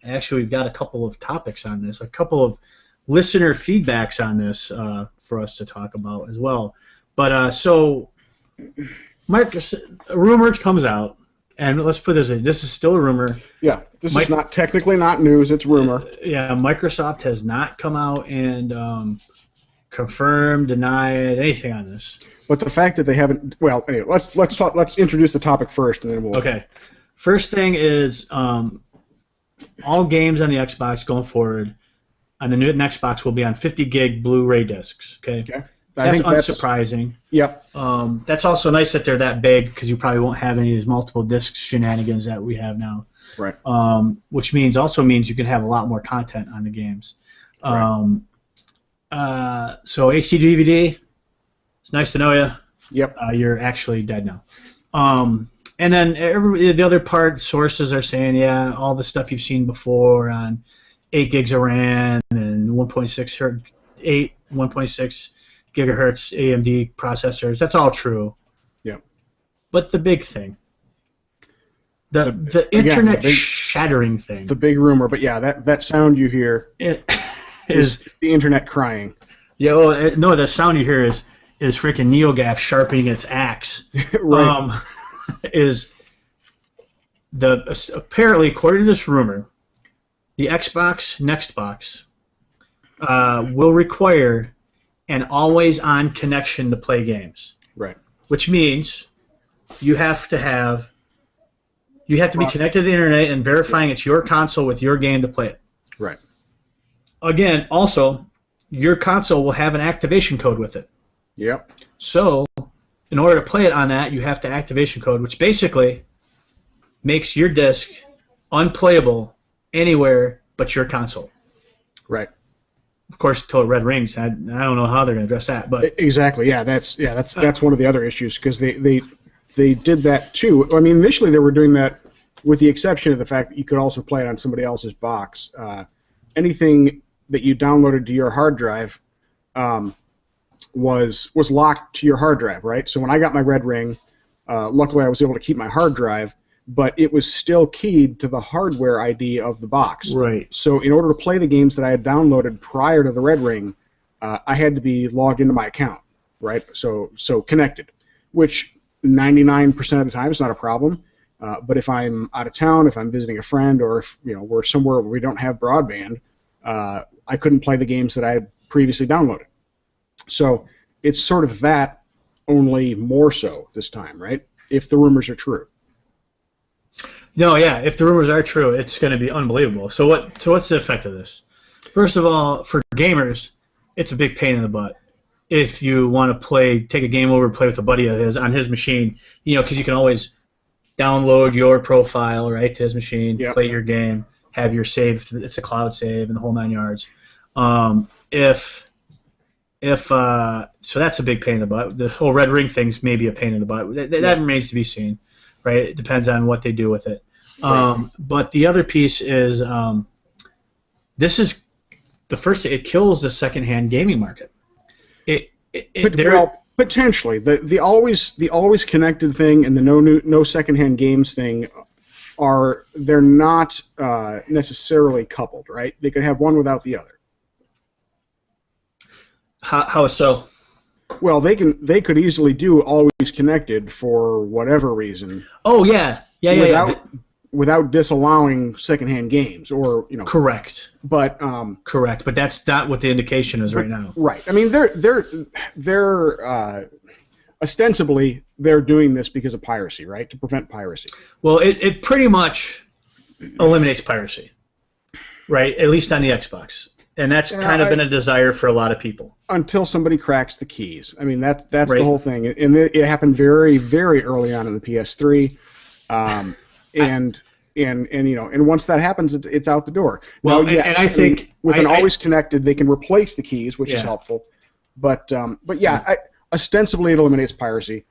S1: actually, we've got a couple of topics on this, a couple of listener feedbacks on this for us to talk about as well. But so, a rumor comes out, and let's put this in. This is still a rumor.
S2: Yeah, this is not technically not news. It's rumor.
S1: Yeah, Microsoft has not come out and confirmed, denied, anything on this.
S2: But the fact that they haven't, well, anyway, let's introduce the topic first, and then we'll.
S1: Okay, first thing is all games on the Xbox going forward on the new Xbox will be on 50 gig Blu-ray discs. Okay, that's unsurprising.
S2: Yep.
S1: That's also nice that they're that big because you probably won't have any of these multiple disc shenanigans that we have now.
S2: Right.
S1: Which means you can have a lot more content on the games. Right. So HD DVD. It's nice to know you.
S2: Yep.
S1: You're actually dead now. And then the other part, sources are saying, all the stuff you've seen before on 8 gigs of RAM and 1.6 gigahertz AMD processors. That's all true.
S2: Yep.
S1: But the big thing, the internet shattering thing.
S2: The big rumor, but yeah, that sound you hear
S1: It
S2: is the internet crying.
S1: Yeah, well, no, the sound you hear is freaking NeoGaf sharpening its axe.
S2: Right.
S1: Apparently, according to this rumor, the Xbox Next Box will require an always-on connection to play games.
S2: Right.
S1: Which means you have to be connected to the internet and verifying it's your console with your game to play it.
S2: Right.
S1: Again, also, your console will have an activation code with it.
S2: Yep.
S1: So, in order to play it on that, you have to activation code, which basically makes your disc unplayable anywhere but your console.
S2: Right.
S1: Of course, until it red rings. I don't know how they're going to address that, but
S2: Exactly. Yeah, that's one of the other issues because they did that too. I mean, initially they were doing that with the exception of the fact that you could also play it on somebody else's box. Anything that you downloaded to your hard drive was locked to your hard drive, right? So when I got my Red Ring, luckily I was able to keep my hard drive, but it was still keyed to the hardware ID of the box.
S1: Right.
S2: So in order to play the games that I had downloaded prior to the Red Ring, I had to be logged into my account, right? So connected, which 99% of the time is not a problem. But if I'm out of town, if I'm visiting a friend, or if we're somewhere where we don't have broadband, I couldn't play the games that I had previously downloaded. So it's sort of that, only more so this time, right? If the rumors are true.
S1: no, yeah. If the rumors are true, it's going to be unbelievable. So what's the effect of this? First of all, for gamers, it's a big pain in the butt. If you want to take a game over, play with a buddy of his on his machine, because you can always download your profile right to his machine,
S2: Yep.
S1: play your game, have your save. It's a cloud save and the whole 9 yards. So that's a big pain in the butt. The whole Red Ring thing's maybe a pain in the butt. That remains to be seen, right? It depends on what they do with it. But the other piece is this is the first. It kills the secondhand gaming market.
S2: Well, potentially the always connected thing and the no secondhand games thing they're not necessarily coupled, right? They could have one without the other.
S1: How so?
S2: Well, they could easily do always connected for whatever reason.
S1: Oh yeah.
S2: Without disallowing secondhand games, or
S1: Correct.
S2: But
S1: Correct, but that's not what the indication is right now.
S2: right. I mean, they're ostensibly they're doing this because of piracy, right? To prevent piracy.
S1: Well, it pretty much eliminates piracy, right? At least on the Xbox, and that's kind of been a desire for a lot of people.
S2: Until somebody cracks the keys. I mean, that's
S1: Right.
S2: the whole thing, and it happened very, very early on in the PS3, and once that happens, it's out the door.
S1: Well,
S2: now, yes,
S1: and I think
S2: with an always connected, they can replace the keys, which is
S1: Yeah.
S2: helpful. But yeah, ostensibly it eliminates piracy.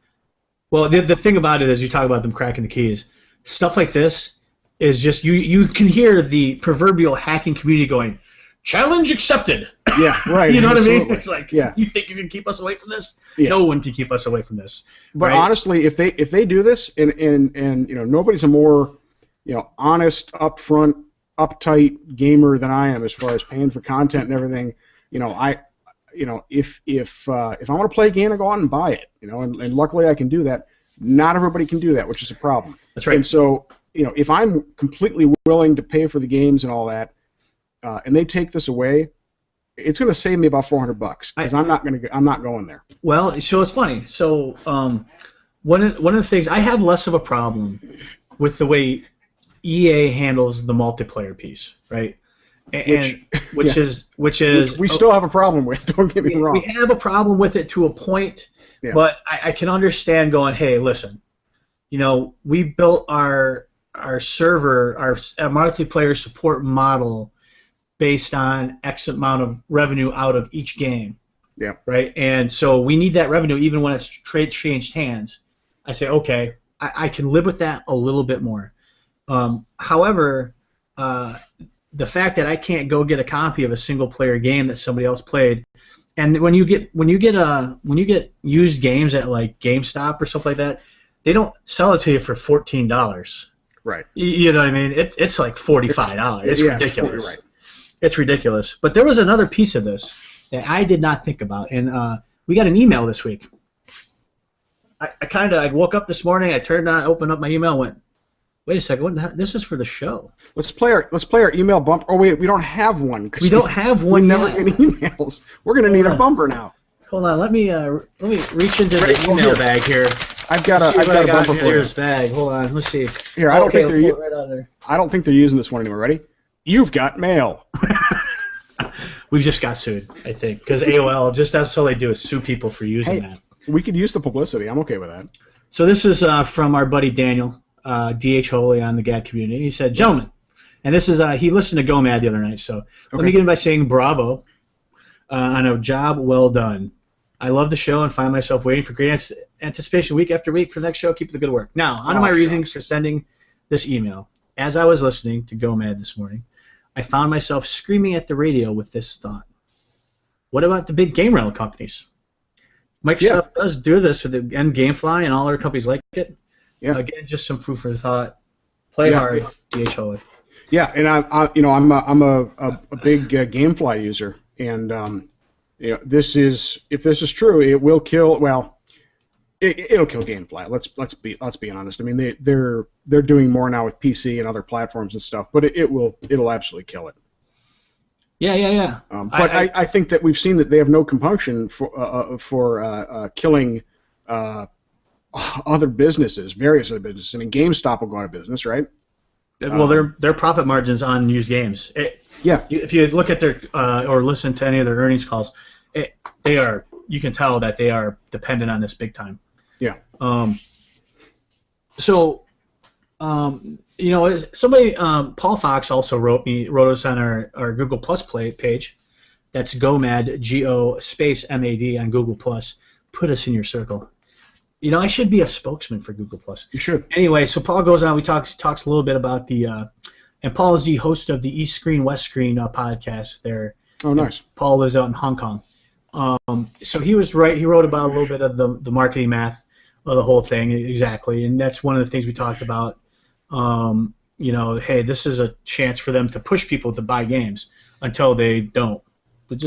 S1: Well, the thing about it is, you talk about them cracking the keys. Stuff like this is just you can hear the proverbial hacking community going, "Challenge accepted."
S2: Yeah, right.
S1: You know what I mean?
S2: absolutely.
S1: It's like,
S2: Yeah.
S1: you think you can keep us away from this?
S2: Yeah.
S1: No one can keep us away from this.
S2: But
S1: right?
S2: honestly, if they do this, and nobody's a more honest, upfront, uptight gamer than I am as far as paying for content and everything. If I want to play a game, I go out and buy it. And luckily I can do that. Not everybody can do that, which is a problem.
S1: That's right.
S2: And so if I'm completely willing to pay for the games and all that, and they take this away, it's going to save me about $400 because I'm not going there.
S1: Well, so it's funny. So one of the things, I have less of a problem with the way EA handles the multiplayer piece, right? Which is
S2: we still have a problem with. Don't get me wrong.
S1: We have a problem with it to a point,
S2: Yeah.
S1: but I can understand going, hey, listen, we built our server, our multiplayer support model based on X amount of revenue out of each game.
S2: Yeah.
S1: Right? And so we need that revenue even when it's changed hands. I say, okay, I can live with that a little bit more. However, the fact that I can't go get a copy of a single player game that somebody else played, and when you get used games at like GameStop or something like that, they don't sell it to you for $14.
S2: Right.
S1: You know what I mean? It's like $45. It's ridiculous.
S2: Right.
S1: It's ridiculous. But there was another piece of this that I did not think about, and we got an email this week. I woke up this morning, I opened up my email, and went, wait a second, this is for the show.
S2: Let's play our email bumper. Oh wait, we don't have one.
S1: We don't have one.
S2: We never get emails. We're gonna need a bumper now.
S1: Hold on, let me reach into the email bag here.
S2: I've got a bumper for you.
S1: Bag. Hold on, let's see.
S2: Here, I don't think they're using this one anymore. Ready? You've got mail.
S1: We've just got sued, I think, because AOL that's all they do is sue people for using that.
S2: We could use the publicity. I'm okay with that.
S1: So this is from our buddy Daniel, D.H. Holy on the GAD community. He said, gentlemen, and this is he listened to Go Mad the other night, so let me begin by saying bravo on a job well done. I love the show and find myself waiting for great anticipation week after week for the next show. Keep up the good work. Now, on to my reasons for sending this email. As I was listening to Go Mad this morning, I found myself screaming at the radio with this thought. What about the big game rental companies? Microsoft does do this with the GameFly and all other companies like it. Yeah. Again, just some food for thought. Play hard, DH Holy.
S2: Yeah, and I'm a big GameFly user, and if this is true, it will kill. Well, it'll kill GameFly. Let's be honest. I mean, they're doing more now with PC and other platforms and stuff, but it'll absolutely kill it.
S1: Yeah.
S2: But I think that we've seen that they have no compunction for killing other businesses, various other businesses. I mean, GameStop will go out of business, right?
S1: Well, their profit margins on used games. If you look at their or listen to any of their earnings calls, you can tell that they are dependent on this big time.
S2: Yeah.
S1: Somebody, Paul Fox also wrote us on our Google Plus page. That's GoMad, GO_MAD on Google Plus. Put us in your circle. I should be a spokesman for Google Plus.
S2: You should.
S1: Anyway, so Paul goes on. We talks a little bit about and Paul is the host of the East Screen West Screen podcast there.
S2: Oh, nice.
S1: Paul lives out in Hong Kong. So he was right. He wrote about a little bit of the marketing math of the whole thing exactly, and that's one of the things we talked about. Hey, this is a chance for them to push people to buy games until they don't. But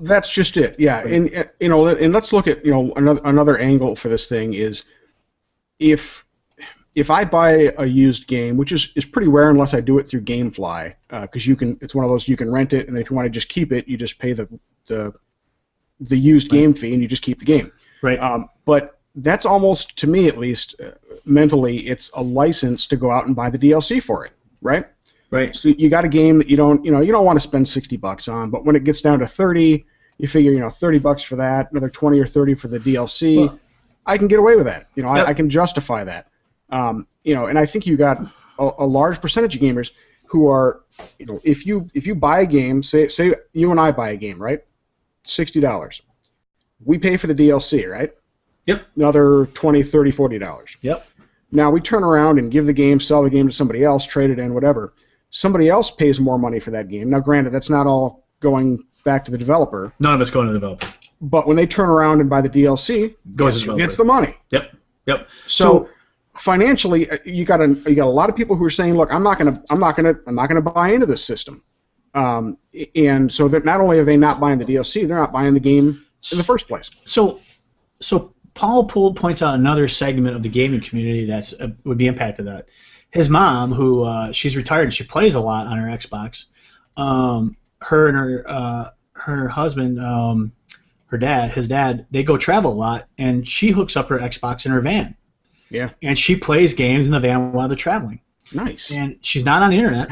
S2: that's just it. Yeah, right. And let's look at another angle for this thing is if I buy a used game, which is pretty rare unless I do it through GameFly, because it's one of those you can rent it, and if you want to just keep it, you just pay the used game fee and you just keep the game.
S1: Right.
S2: But that's almost, to me at least, mentally, it's a license to go out and buy the DLC for it, right?
S1: Right.
S2: So you got a game that you don't want to spend $60 on, but when it gets down to 30, you figure $30 for that, another 20 or 30 for the DLC. Well, I can get away with that. I can justify that. And I think you got a large percentage of gamers who are, if you buy a game, say you and I buy a game, right? $60. We pay for the DLC, right?
S1: Yep.
S2: Another $20, $30, $40.
S1: Yep.
S2: Now we turn around and sell the game to somebody else, trade it in, whatever. Somebody else pays more money for that game. Now, granted, that's not all going back to the developer.
S1: None of it's going to the developer.
S2: But when they turn around and buy the DLC,
S1: goes to
S2: gets the money.
S1: Yep.
S2: So financially, you got a lot of people who are saying, "Look, I'm not gonna buy into this system." And so that not only are they not buying the DLC, they're not buying the game in the first place.
S1: So Paul points out another segment of the gaming community that would be impacted that. His mom, who she's retired and she plays a lot on her Xbox, her and her husband, his dad, they go travel a lot, and she hooks up her Xbox in her van.
S2: Yeah.
S1: And she plays games in the van while they're traveling.
S2: Nice.
S1: And she's not on the internet.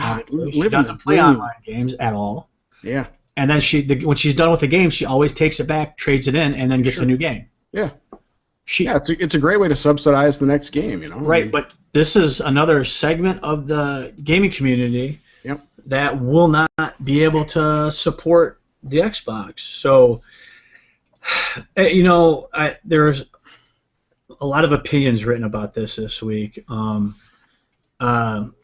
S1: She doesn't play online games at all.
S2: Yeah.
S1: And then when she's done with the game, she always takes it back, trades it in, and then gets a new game.
S2: Yeah. It's a great way to subsidize the next game,
S1: Right, but this is another segment of the gaming community that will not be able to support the Xbox. So, there's a lot of opinions written about this week.
S2: I think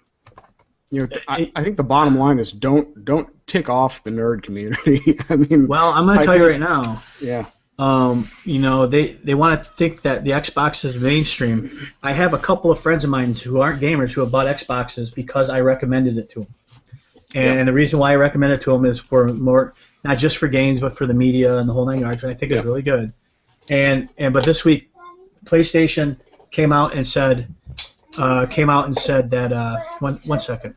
S2: the bottom line is don't tick off the nerd community. I mean,
S1: well, I'm going to tell you right now.
S2: Yeah.
S1: They want to think that the Xbox is mainstream. I have a couple of friends of mine who aren't gamers who have bought Xboxes because I recommended it to them. And the reason why I recommend it to them is for more, not just for games, but for the media and the whole nine yards, which I think is really good. But this week, PlayStation came out and said that one second.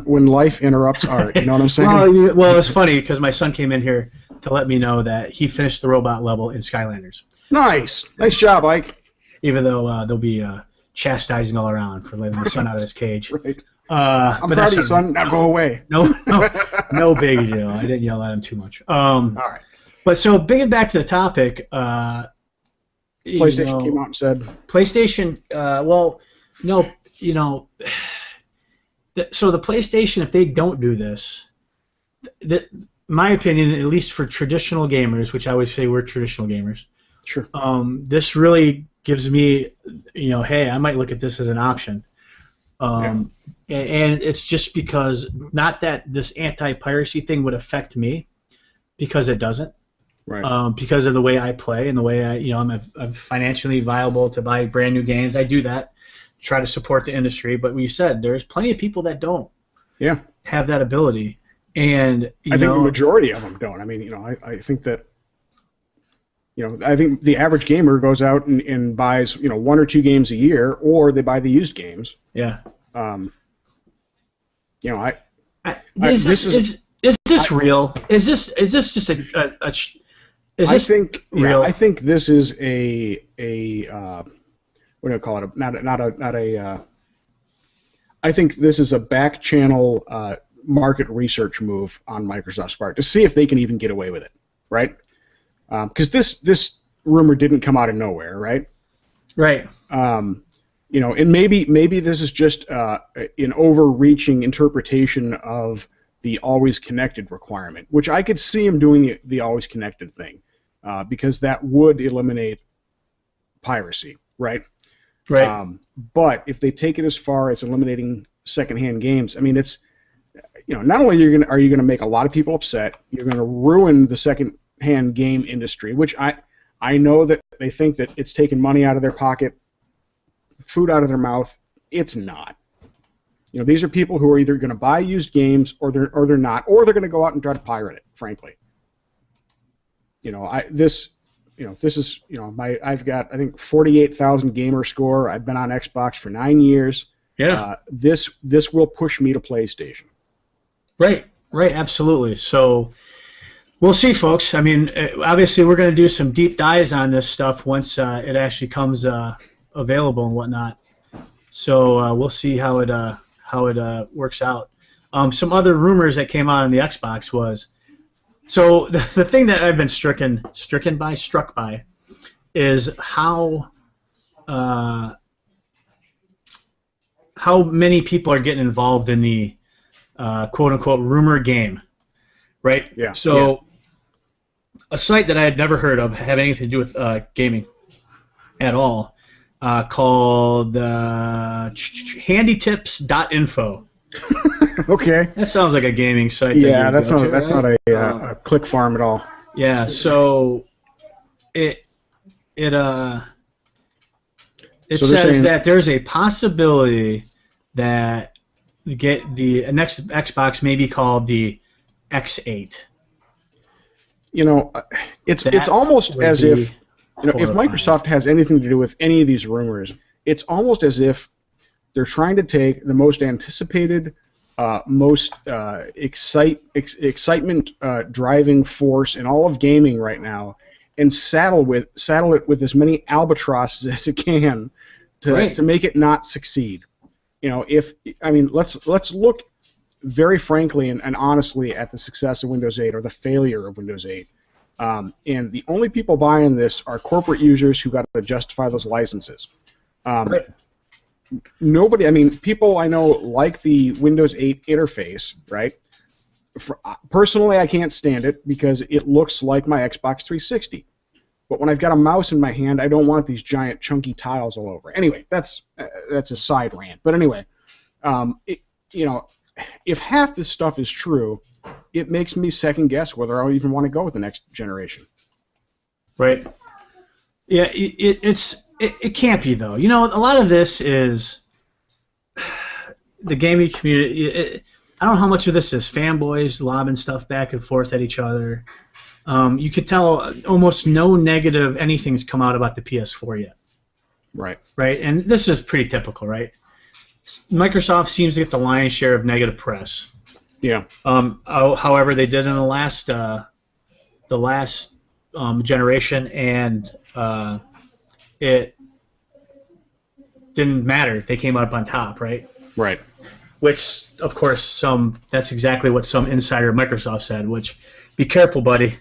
S2: When life interrupts art, you know what I'm saying?
S1: Well, it's funny because my son came in here to let me know that he finished the robot level in Skylanders.
S2: Nice job, Ike.
S1: Even though they'll be chastising all around for letting the son out of his cage.
S2: Right.
S1: I'm
S2: proud of you, son. Now go away.
S1: No big deal. I didn't yell at him too much.
S2: All right.
S1: But so bringing back to the topic,
S2: PlayStation came out and said
S1: PlayStation. So the PlayStation, if they don't do this, my opinion, at least for traditional gamers, which I always say we're traditional gamers,
S2: sure.
S1: This really gives me, hey, I might look at this as an option. And it's just because, not that this anti-piracy thing would affect me, because it doesn't.
S2: Right.
S1: Because of the way I play and the way I'm financially viable to buy brand new games. I do that. Try to support the industry, but we said there's plenty of people that don't have that ability, and
S2: I think the majority of them don't. I mean, I think that I think the average gamer goes out and buys one or two games a year, or they buy the used games.
S1: Yeah.
S2: Is
S1: this real? Is this just a is this real?
S2: I think this is a what do I call it? I think this is a back channel market research move on Microsoft's part to see if they can even get away with it, right? Because this rumor didn't come out of nowhere, right?
S1: Right.
S2: And maybe this is just an overreaching interpretation of the always connected requirement, which I could see them doing the always connected thing, because that would eliminate piracy, right?
S1: Right.
S2: But if they take it as far as eliminating secondhand games, I mean, it's not only are you gonna make a lot of people upset, you're gonna ruin the secondhand game industry, which I know that they think that it's taking money out of their pocket, food out of their mouth. It's not. These are people who are either going to buy used games or they're not, or they're going to go out and try to pirate it. Frankly, this is, I've got, I think, 48,000 gamer score. I've been on Xbox for 9 years.
S1: Yeah.
S2: This will push me to PlayStation.
S1: Right. Absolutely. So we'll see, folks. I mean, obviously, we're going to do some deep dives on this stuff once it actually comes available and whatnot. So we'll see how it works out. Some other rumors that came out on the Xbox was, so the thing that I've been struck by, is how many people are getting involved in the quote unquote rumor game, right?
S2: Yeah.
S1: So a site that I had never heard of, have anything to do with gaming at all, called handytips.info.
S2: Okay.
S1: That sounds like a gaming site.
S2: Yeah, that's not a click farm at all.
S1: Yeah, so it says that there's a possibility that the next Xbox may be called the X8.
S2: It's almost as if if Microsoft has anything to do with any of these rumors, it's almost as if they're trying to take the most anticipated, most excitement driving force in all of gaming right now, and saddle it with as many albatrosses as it can to make it not succeed. Let's look very frankly and honestly at the success of Windows 8 or the failure of Windows 8. And the only people buying this are corporate users who got to justify those licenses. Nobody, people I know like the Windows 8 interface, right? personally, I can't stand it because it looks like my Xbox 360. But when I've got a mouse in my hand, I don't want these giant chunky tiles all over. Anyway, that's a side rant. But anyway, if half this stuff is true, it makes me second guess whether I even want to go with the next generation.
S1: Right. Yeah, it can't be though. A lot of this is the gaming community. I don't know how much of this is fanboys lobbing stuff back and forth at each other. You could tell almost no negative anything's come out about the PS4 yet.
S2: Right.
S1: Right, and this is pretty typical, right? Microsoft seems to get the lion's share of negative press.
S2: Yeah.
S1: However, they did in the last generation, and it didn't matter. They came up on top, right?
S2: Right.
S1: Which, of course, that's exactly what some insider at Microsoft said, which, be careful, buddy.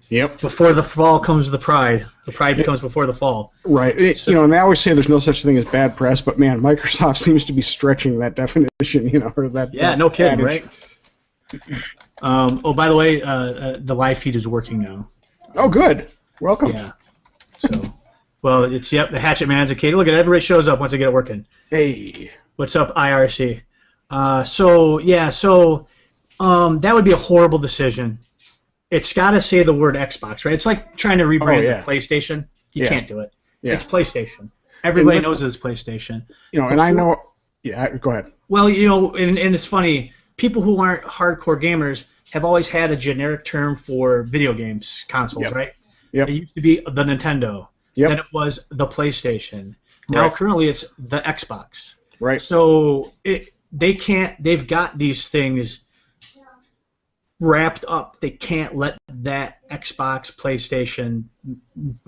S2: Yep.
S1: Before the fall comes the pride. The pride becomes before the fall.
S2: Right. And I always say there's no such thing as bad press, but man, Microsoft seems to be stretching that definition, or that.
S1: Yeah, no kidding, adage. Right? By the way, the live feed is working now.
S2: Oh, good. Welcome.
S1: Yeah. So, well, the Hatchet Man's a kid. Look at everybody shows up once they get it working.
S2: Hey.
S1: What's up, IRC? That would be a horrible decision. It's got to say the word Xbox, right? It's like trying to rebrand the PlayStation. You can't do it. Yeah. It's PlayStation. Everybody knows it's PlayStation.
S2: And I know. Yeah, go ahead.
S1: Well, and it's funny. People who aren't hardcore gamers have always had a generic term for video games consoles, right?
S2: Yep.
S1: It used to be the Nintendo.
S2: Yep.
S1: Then it was the PlayStation. Now currently it's the Xbox.
S2: Right.
S1: So they've got these things wrapped up. They can't let that Xbox, PlayStation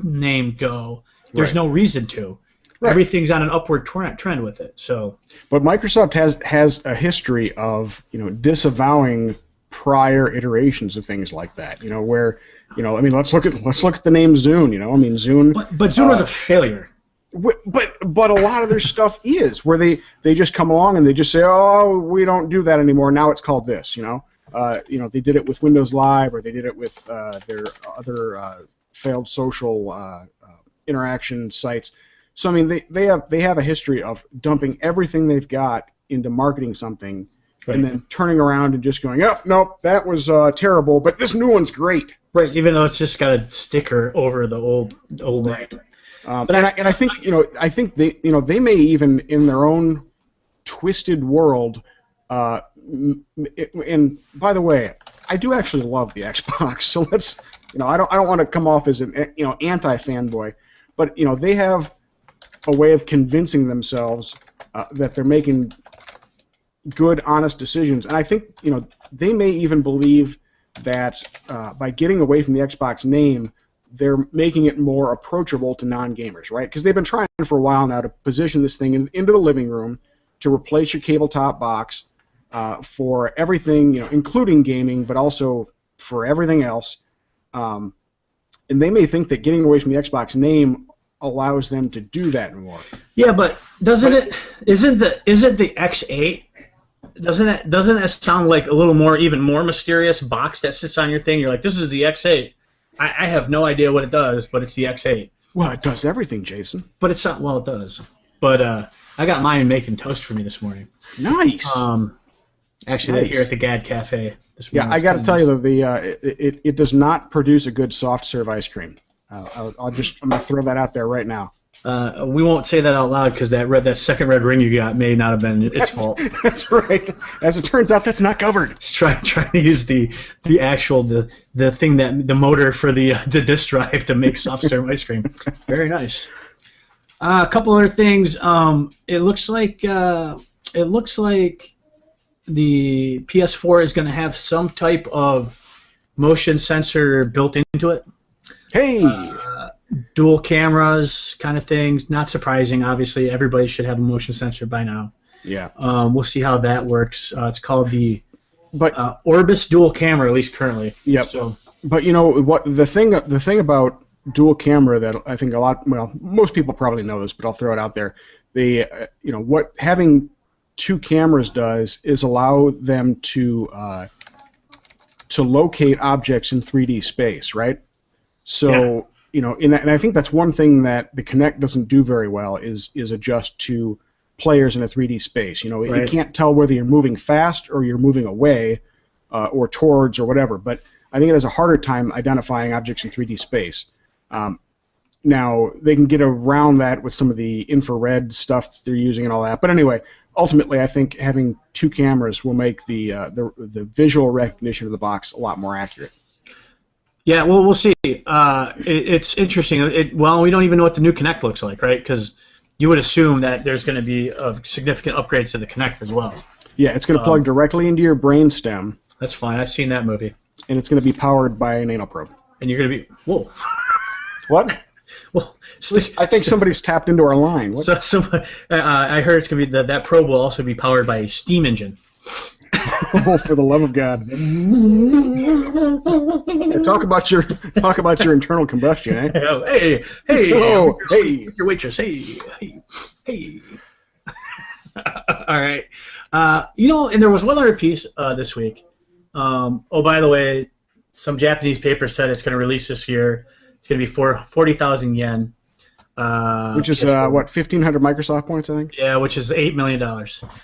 S1: name go. There's no reason to. Right. Everything's on an upward trend with it. So,
S2: but Microsoft has a history of disavowing prior iterations of things like that. Where let's look at the name Zune. Zune.
S1: But Zune was a failure.
S2: But a lot of their stuff is where they just come along and they just say, oh, we don't do that anymore. Now it's called this. They did it with Windows Live, or they did it with their other failed social interaction sites. So they have a history of dumping everything they've got into marketing something, and then turning around and just going, oh, nope, that was terrible, but this new one's great.
S1: Right, even though it's just got a sticker over the old name.
S2: I think they may even in their own twisted world. And by the way, I do actually love the Xbox. So let's, I don't want to come off as an anti-fanboy, but they have a way of convincing themselves that they're making good, honest decisions, and I think they may even believe that by getting away from the Xbox name, they're making it more approachable to non-gamers, right? Because they've been trying for a while now to position this thing into the living room to replace your cable top box for everything, including gaming, but also for everything else. And they may think that getting away from the Xbox name allows them to do that more.
S1: Yeah, but isn't the X8? Doesn't that sound like a little even more mysterious box that sits on your thing? You're like, this is the X8. I have no idea what it does, but it's the X8.
S2: Well, it does everything, Jason.
S1: But it's not. Well, it does. But I got mine making toast for me this morning.
S2: Nice.
S1: Actually, they're here at the GAD Cafe this morning.
S2: Yeah, I got to tell you though, it does not produce a good soft serve ice cream. I'm gonna throw that out there right now.
S1: We won't say that out loud because that second red ring you got may not have been its fault.
S2: That's right. As it turns out, that's not covered.
S1: It's trying to use the actual the thing that the motor for the disk drive to make soft serve ice cream. Very nice. A couple other things. It looks like the PS4 is going to have some type of motion sensor built into it.
S2: Hey.
S1: Dual cameras kind of things. Not surprising, obviously. Everybody should have a motion sensor by now.
S2: Yeah.
S1: We'll see how that works. It's called the Orbis dual camera, at least currently.
S2: Yep.
S1: So,
S2: but what the thing about dual camera that I think most people probably know this, but I'll throw it out there. What having two cameras does is allow them to to locate objects in 3D space, right? So,
S1: Yeah.
S2: you know, and I think that's one thing that the Kinect doesn't do very well is adjust to players in a 3D space. You know,
S1: Right.
S2: it can't tell whether you're moving fast or you're moving away or towards or whatever. But I think it has a harder time identifying objects in 3D space. Now, they can get around that with some of the infrared stuff they're using and all that. But anyway, ultimately, I think having two cameras will make the visual recognition of the box a lot more accurate.
S1: Yeah, well, we'll see. It's interesting. Well, we don't even know what the new Kinect looks like, right? Because you would assume that there's going to be a significant upgrades to the Kinect as well.
S2: Yeah, it's going to plug directly into your brainstem.
S1: That's fine. I've seen that movie.
S2: And it's going to be powered by an anal probe.
S1: And you're going to be whoa.
S2: What?
S1: Well,
S2: I think somebody's tapped into our line. What?
S1: I heard it's going to be that probe will also be powered by a steam engine.
S2: Oh, for the love of God! Talk about your internal combustion, eh?
S1: Hey,
S2: oh, hey,
S1: your waitress. Hey. All right. And there was one other piece this week. By the way, some Japanese paper said it's going to release this year. It's going to be 40,000 yen.
S2: Which is, what, 1,500 Microsoft points, I think?
S1: Yeah, which is $8 million.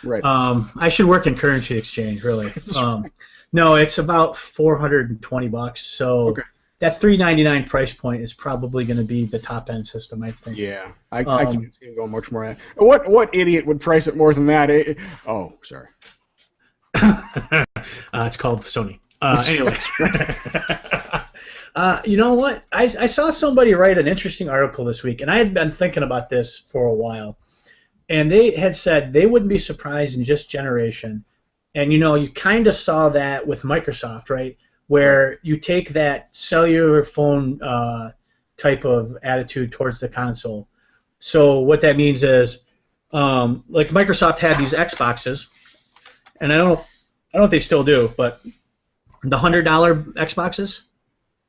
S2: Right.
S1: I should work in currency exchange, really. No, it's about $420. So
S2: okay.
S1: That $399 price point is probably going to be the top-end system, I think.
S2: Yeah, I can't see it going much more. What idiot would price it more than that? Oh, sorry.
S1: It's called Sony. Anyway. You know what? I saw somebody write an interesting article this week, and I had been thinking about this for a while. And they had said they wouldn't be surprised in just generation. And, you kind of saw that with Microsoft, right? Where you take that cellular phone type of attitude towards the console. So what that means is, like Microsoft had these Xboxes, and I don't know if they still do, but the $100 Xboxes,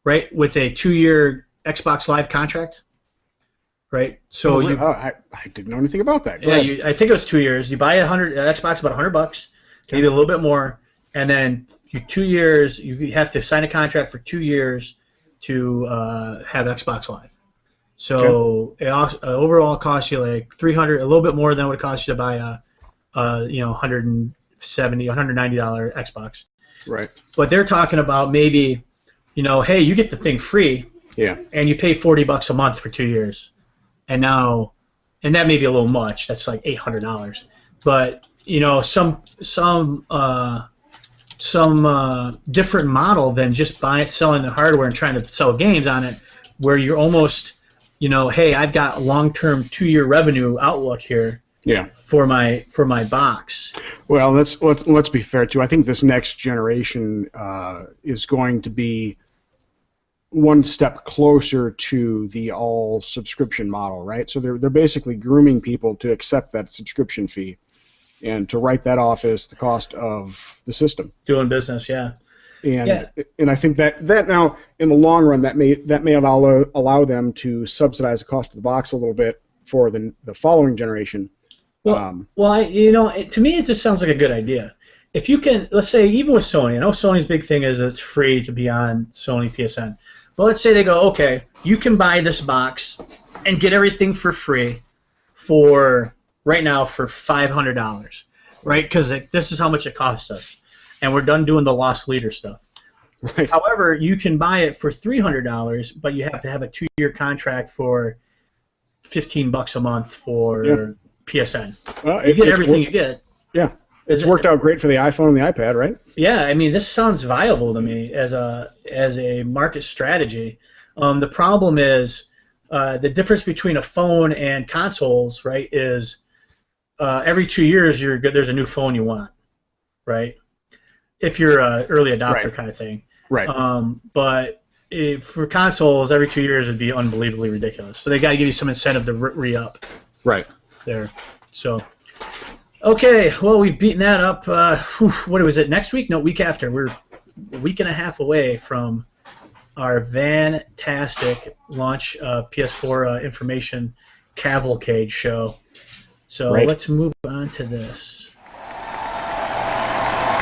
S1: right, with a 2-year Xbox Live contract, right? So
S2: I didn't know anything about that.
S1: I think it was 2 years. You buy Xbox about $100, maybe a little bit more, and then 2 years you have to sign a contract for 2 years to have Xbox Live. So it overall costs you like $300, a little bit more than it would cost you to buy a $170, $190 Xbox.
S2: Right.
S1: But they're talking about maybe, hey, you get the thing free,
S2: yeah,
S1: and you pay $40 a month for 2 years, and that may be a little much. That's like $800. But some different model than just selling the hardware and trying to sell games on it, where you're almost, hey, I've got long-term 2-year revenue outlook here.
S2: Yeah.
S1: For my box.
S2: Well, let's be fair too. I think this next generation is going to be one step closer to the all subscription model, right? So they're basically grooming people to accept that subscription fee and to write that off as the cost of the system.
S1: Doing business, yeah.
S2: And I think that now in the long run that may allow them to subsidize the cost of the box a little bit for the following generation.
S1: To me, it just sounds like a good idea. If you can, let's say, even with Sony, I know Sony's big thing is it's free to be on Sony PSN. But let's say they go, okay, you can buy this box and get everything for free right now for $500, right? Because this is how much it costs us. And we're done doing the lost leader stuff.
S2: Right.
S1: However, you can buy it for $300, but you have to have a 2-year contract for $15 a month for PSN.
S2: Well,
S1: you get everything you get.
S2: Yeah. It's worked out great for the iPhone and the iPad, right?
S1: Yeah, I mean, this sounds viable to me as a market strategy. The problem is the difference between a phone and consoles, right, is every 2 years there's a new phone you want, right? If you're an early adopter kind of thing.
S2: Right.
S1: But for consoles, every 2 years would be unbelievably ridiculous. So they got to give you some incentive to re-up.
S2: Right.
S1: There. So, okay, well, we've beaten that up. What was it, next week? No, week after. We're a week and a half away from our fantastic launch PS4 information cavalcade show. So let's move on to this.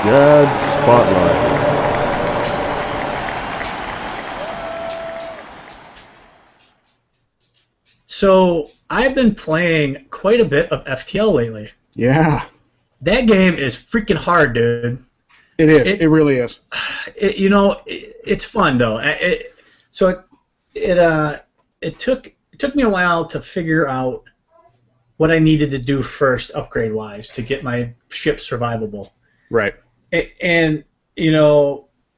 S5: Jad Spotlight.
S1: So I've been playing quite a bit of FTL lately.
S2: Yeah,
S1: That game is freaking hard, dude.
S2: it is. It really is.
S1: It's fun though. It took me a while to figure out what I needed to do first, upgrade wise, to get my ship survivable.
S2: Right.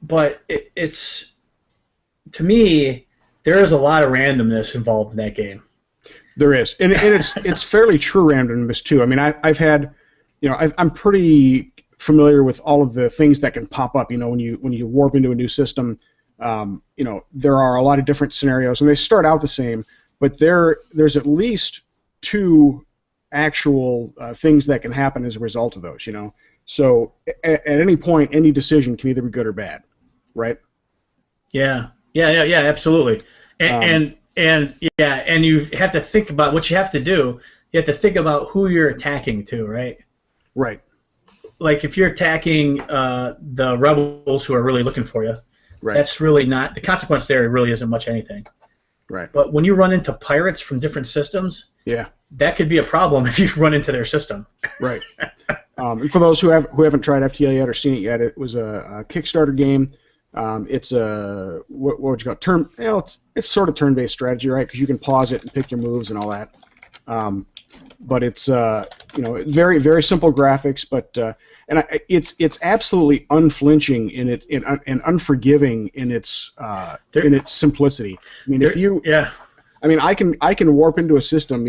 S1: But it's to me, there is a lot of randomness involved in that game.
S2: There is, and it's fairly true randomness too. I mean, I've had, I'm pretty familiar with all of the things that can pop up. When you warp into a new system, there are a lot of different scenarios, and they start out the same, but there's at least two actual things that can happen as a result of those. So at any point, any decision can either be good or bad, right?
S1: Yeah, absolutely. And you have to think about what you have to do. You have to think about who you're attacking to, right?
S2: Right.
S1: Like if you're attacking the rebels who are really looking for you,
S2: right.
S1: That's really not the consequence. There really isn't much anything.
S2: Right.
S1: But when you run into pirates from different systems,
S2: yeah,
S1: that could be a problem if you run into their system.
S2: Right. For those who haven't tried FTL yet or seen it yet, it was a Kickstarter game. It's a what would you call it? Turn? It's sort of turn-based strategy, right? Because you can pause it and pick your moves and all that. But it's very very simple graphics, but it's absolutely unflinching in it and unforgiving in its simplicity. I mean, I mean, I can warp into a system.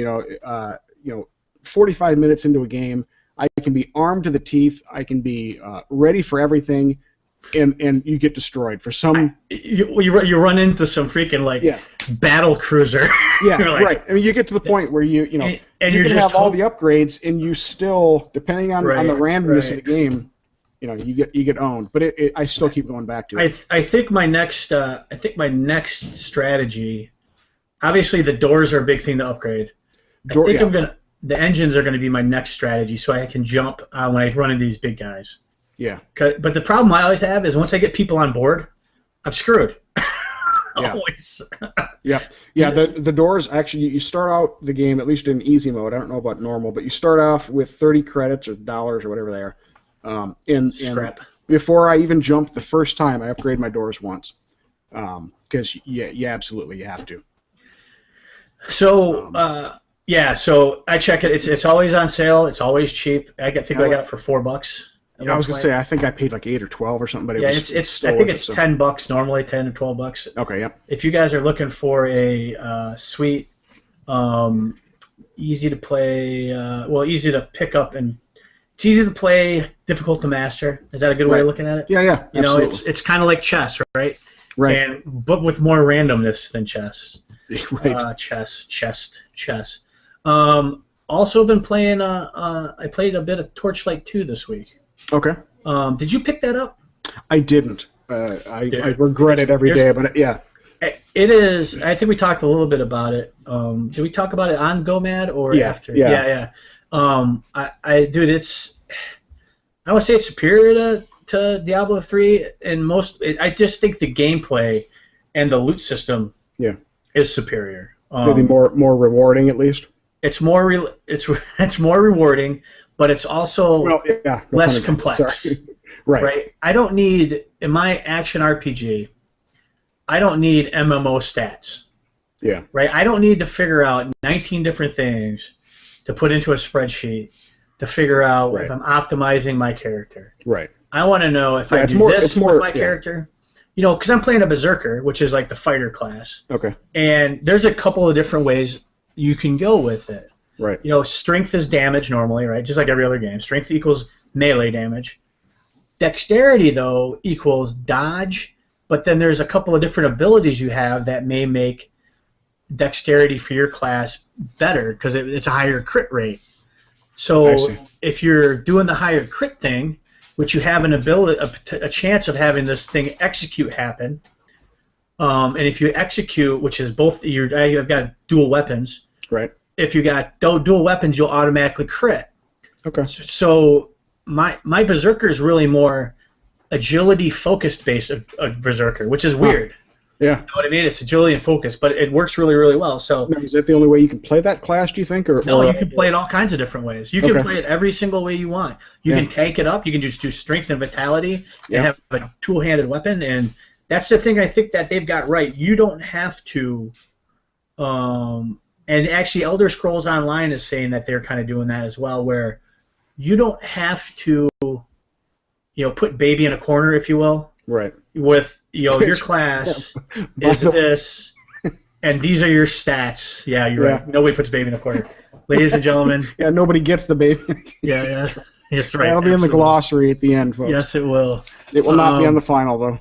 S2: 45 minutes into a game, I can be armed to the teeth. I can be ready for everything, and you get destroyed for some.
S1: You run into some freaking battle cruiser.
S2: Yeah,
S1: like,
S2: right. I mean, you get to the point where you can
S1: just
S2: have all the upgrades, and you still, depending on the randomness of the game, you get owned. But I still keep going back to it.
S1: I think my next strategy. Obviously, the doors are a big thing to upgrade. The engines are gonna be my next strategy, so I can jump when I run into these big guys.
S2: Yeah.
S1: But the problem I always have is once I get people on board, I'm screwed.
S2: Yeah.
S1: Always.
S2: Yeah. The doors, actually, you start out the game, at least in easy mode. I don't know about normal, but you start off with 30 credits or dollars or whatever they are. And
S1: Scrap.
S2: Before I even jumped the first time, I upgrade my doors once. Because you absolutely have to.
S1: So so I check it. It's always on sale. It's always cheap. I got it for $4.
S2: I was gonna say I think I paid like 8 or 12 or something, but
S1: I think it's $10 normally, $10 or $12.
S2: Okay, yeah.
S1: If you guys are looking for a sweet, easy to play, easy to pick up, and it's easy to play, difficult to master. Is that a good way of looking at it?
S2: Yeah.
S1: Absolutely. It's kind of like chess, right?
S2: Right.
S1: But with more randomness than chess.
S2: Right.
S1: Chess. Also been playing. I played a bit of Torchlight 2 this week.
S2: Okay.
S1: Did you pick that up?
S2: I didn't. I regret it every day, but yeah.
S1: It is. I think we talked a little bit about it. Did we talk about it on GoMad or after? Yeah. Dude, it's. I would say it's superior to Diablo 3, and I just think the gameplay and the loot system is superior.
S2: Maybe more rewarding, at least.
S1: It's more rewarding, but it's also less complex. Right. I don't need, in my action RPG, I don't need MMO stats.
S2: Yeah.
S1: Right. I don't need to figure out 19 different things to put into a spreadsheet to figure out if I'm optimizing my character.
S2: Right.
S1: I want to know if I do this with my character. Because I'm playing a Berserker, which is like the fighter class.
S2: Okay.
S1: And there's a couple of different ways you can go with it.
S2: Right.
S1: Strength is damage normally, right? Just like every other game. Strength equals melee damage. Dexterity, though, equals dodge. But then there's a couple of different abilities you have that may make dexterity for your class better because it's a higher crit rate. So if you're doing the higher crit thing, which you have an ability, a chance of having this thing execute happen, and if you execute, which is both, I've got dual weapons.
S2: Right.
S1: If you got dual weapons, you'll automatically crit.
S2: Okay.
S1: So my Berserker is really more agility focused based of Berserker, which is weird.
S2: Yeah.
S1: You know what I mean? It's agility and focus, but it works really, really well. So
S2: Now, is that the only way you can play that class, do you think?
S1: no, you can play it all kinds of different ways. You can
S2: Okay.
S1: play it every single way you want. You can tank it up. You can just do strength and vitality and have a two-handed weapon. And that's the thing I think that they've got right. You don't have to. And actually, Elder Scrolls Online is saying that they're kind of doing that as well, where you don't have to, put baby in a corner, if you will.
S2: Right.
S1: With your class is this, and these are your stats. Yeah, you're right. Nobody puts baby in a corner, ladies and gentlemen.
S2: Yeah, nobody gets the baby.
S1: Yeah, that's right.
S2: That'll be in the glossary at the end, folks.
S1: Yes, it will.
S2: It will not be on the final, though.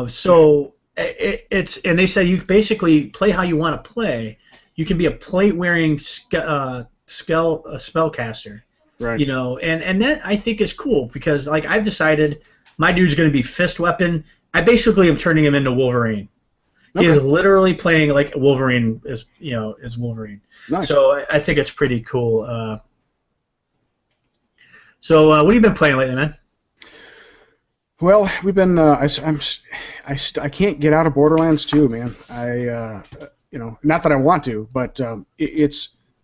S1: So it's and they say you basically play how you want to play. You can be a plate-wearing spellcaster.
S2: Right.
S1: And that I think is cool because like I've decided my dude's going to be fist weapon. I basically am turning him into Wolverine.
S2: Okay.
S1: He is literally playing like Wolverine is Wolverine.
S2: Nice.
S1: So I think it's pretty cool. So what have you been playing lately, man?
S2: Well, we've been. I can't get out of Borderlands 2, man. Not that I want to, but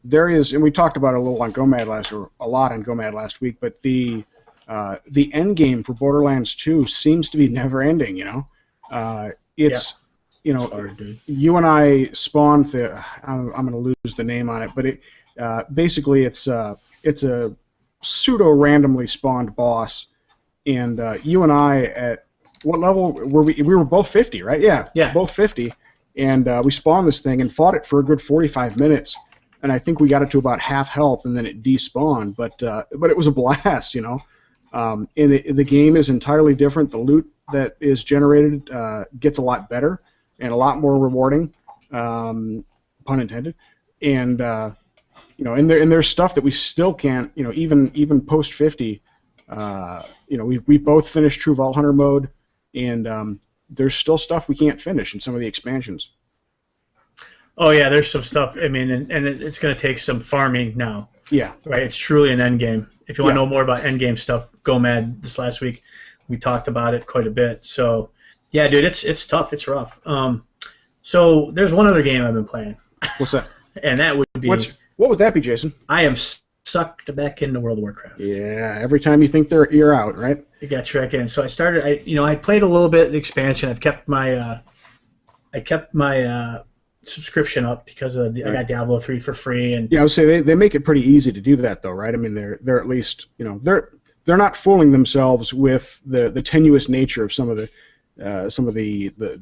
S2: there is, and we talked about it a lot on GoMad last week. But the end game for Borderlands 2 seems to be never ending. It's
S1: hard, dude.
S2: You and I spawned I'm going to lose the name on it, but basically it's a pseudo randomly spawned boss, and you and I at what level were we? We were both 50, right? Yeah, both 50, and we spawned this thing and fought it for a good 45 minutes. And I think we got it to about half health, and then it despawned. But it was a blast, And the game is entirely different. The loot that is generated gets a lot better and a lot more rewarding, pun intended. And there's stuff that we still can't, even post 50. We both finished True Vault Hunter mode, and there's still stuff we can't finish in some of the expansions.
S1: Oh yeah, there's some stuff. I mean, and it's going to take some farming now.
S2: Yeah.
S1: Right. It's truly an end game. If you want to know more about end game stuff, go mad. This last week, we talked about it quite a bit. So, yeah, dude, it's tough. It's rough. So there's one other game I've been playing.
S2: What's that?
S1: And that would be.
S2: What would that be, Jason?
S1: I am sucked back into World of Warcraft.
S2: Yeah. Every time you think you're out, right?
S1: You got to back in. So I started. I played a little bit of the expansion. I've kept my. Subscription up because I got Diablo 3 for free, and
S2: I would say they make it pretty easy to do that, though, right? I mean, they're at least they're not fooling themselves with the tenuous nature of some of the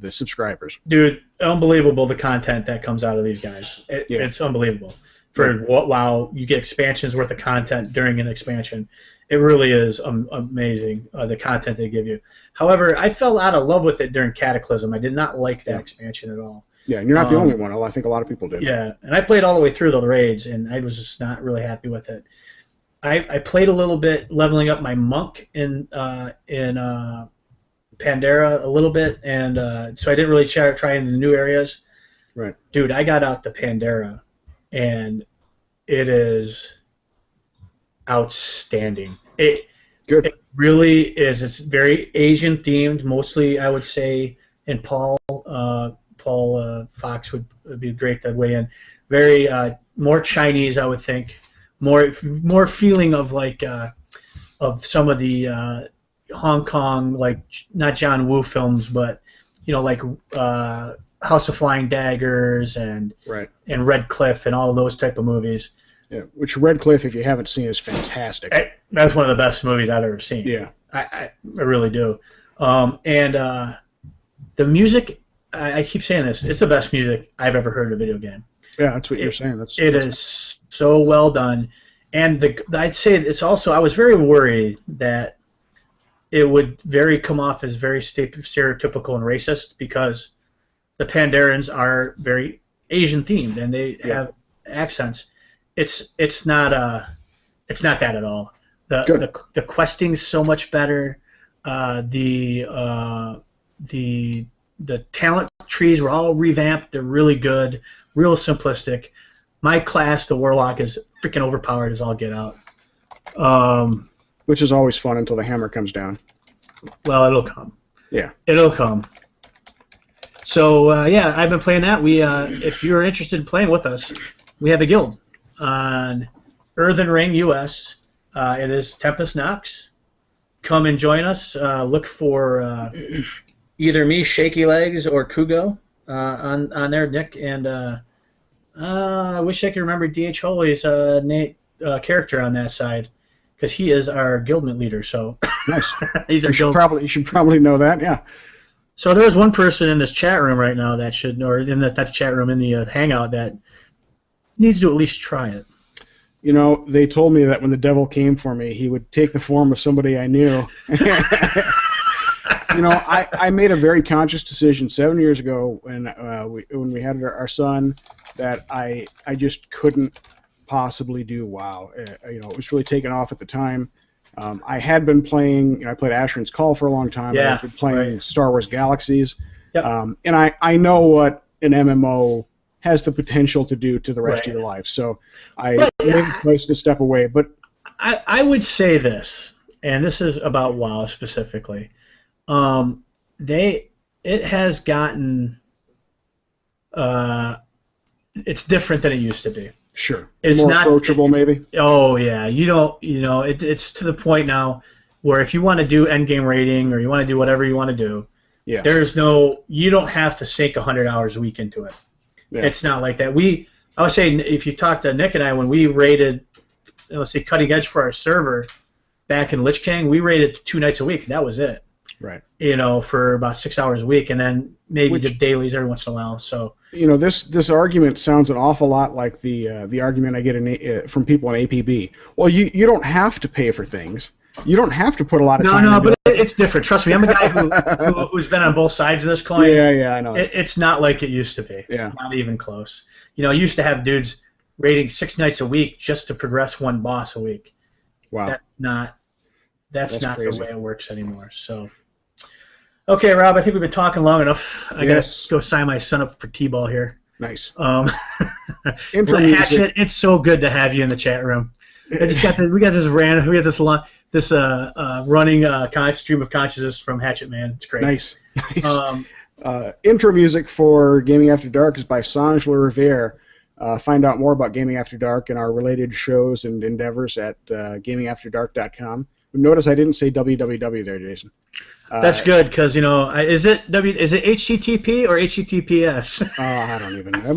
S2: subscribers.
S1: Dude, unbelievable the content that comes out of these guys. It's unbelievable. While you get expansions worth of content during an expansion, it really is amazing the content they give you. However, I fell out of love with it during Cataclysm. I did not like that expansion at all.
S2: Yeah, and you're not the only one. I think a lot of people did.
S1: Yeah, and I played all the way through the raids, and I was just not really happy with it. I played a little bit, leveling up my monk in Pandera a little bit, and so I didn't really try into the new areas.
S2: Right.
S1: Dude, I got out to Pandera, and it is outstanding.
S2: Good.
S1: It really is. It's very Asian themed, mostly I would say, and Paul Fox would be great to weigh in. Very more Chinese, I would think. More feeling of like of some of the Hong Kong, like not John Woo films, but like House of Flying Daggers and Red Cliff and all those type of movies.
S2: Yeah, which Red Cliff, if you haven't seen, is fantastic.
S1: That's one of the best movies I've ever seen.
S2: Yeah,
S1: I really do. And the music. I keep saying this. It's the best music I've ever heard in a video game.
S2: Yeah, that's what you're saying.
S1: It is so well done, and I'd say it's also. I was very worried that it would come off as very stereotypical and racist because the Pandarans are very Asian themed and they have accents. It's not that at all. The questing's so much better. The talent trees were all revamped. They're really good, real simplistic. My class, the Warlock, is freaking overpowered as all get out.
S2: Which is always fun until the hammer comes down.
S1: Well, it'll come.
S2: Yeah.
S1: It'll come. So yeah, I've been playing that. We, if you're interested in playing with us, we have a guild on Earthen Ring US. It is Tempest Knox. Come and join us. Look for either me, Shaky Legs, or Kugo on there, Nick. And I wish I could remember DH Holy's character on that side, because he is our guildment leader. So
S2: Nice.
S1: he's our
S2: You should probably know that. Yeah.
S1: So there's one person in this chat room right now that should, or in the chat room in the Hangout, that needs to at least try it.
S2: You know, they told me that when the devil came for me, he would take the form of somebody I knew. You know, I made a very conscious decision 7 years ago when we had our son that I just couldn't possibly do WoW. You know, it was really taking off at the time. I had been playing, I played Asheron's Call for a long time.
S1: Yeah,
S2: I've been playing Star Wars Galaxies.
S1: Yep.
S2: And I know what an MMO has the potential to do to the rest of your life. So I made a choice to step away. But
S1: I would say this, and this is about WoW specifically. It has gotten, it's different than it used to be.
S2: sure,
S1: It's
S2: more
S1: not
S2: approachable, maybe.
S1: Oh yeah, it's to the point now where if you want to do endgame rating or you want to do whatever you want to do,
S2: Yeah.
S1: you don't have to sink 100 hours a week into it.
S2: Yeah.
S1: It's not like that. I would say if you talk to Nick and I, when we rated, let's say Cutting Edge for our server back in Lich King, we rated 2 nights a week. That was it.
S2: Right.
S1: You know, for about 6 hours a week, and then maybe the dailies every once in a while. So
S2: You know, this argument sounds an awful lot like the argument I get from people in APB. Well, you don't have to pay for things. You don't have to put a lot of time.
S1: No, but it's different. Trust me, I'm a guy who's been on both sides of this coin.
S2: Yeah, I know.
S1: It's not like it used to be.
S2: Yeah.
S1: Not even close. You know, I used to have dudes rating 6 nights a week just to progress one boss a week.
S2: Wow.
S1: That's not
S2: crazy.
S1: the way it works anymore. So, okay, Rob, I think we've been talking long enough. I gotta go sign my son up for T-ball here.
S2: Nice.
S1: Intro Hatchet, it's so good to have you in the chat room. We got this running stream of consciousness from Hatchet Man. It's great.
S2: Nice. Intro music for Gaming After Dark is by Sanj Le Revere. Find out more about Gaming After Dark and our related shows and endeavors at gamingafterdark.com. Notice I didn't say www there, Jason.
S1: That's good, because is it HTTP or HTTPS?
S2: I don't even know.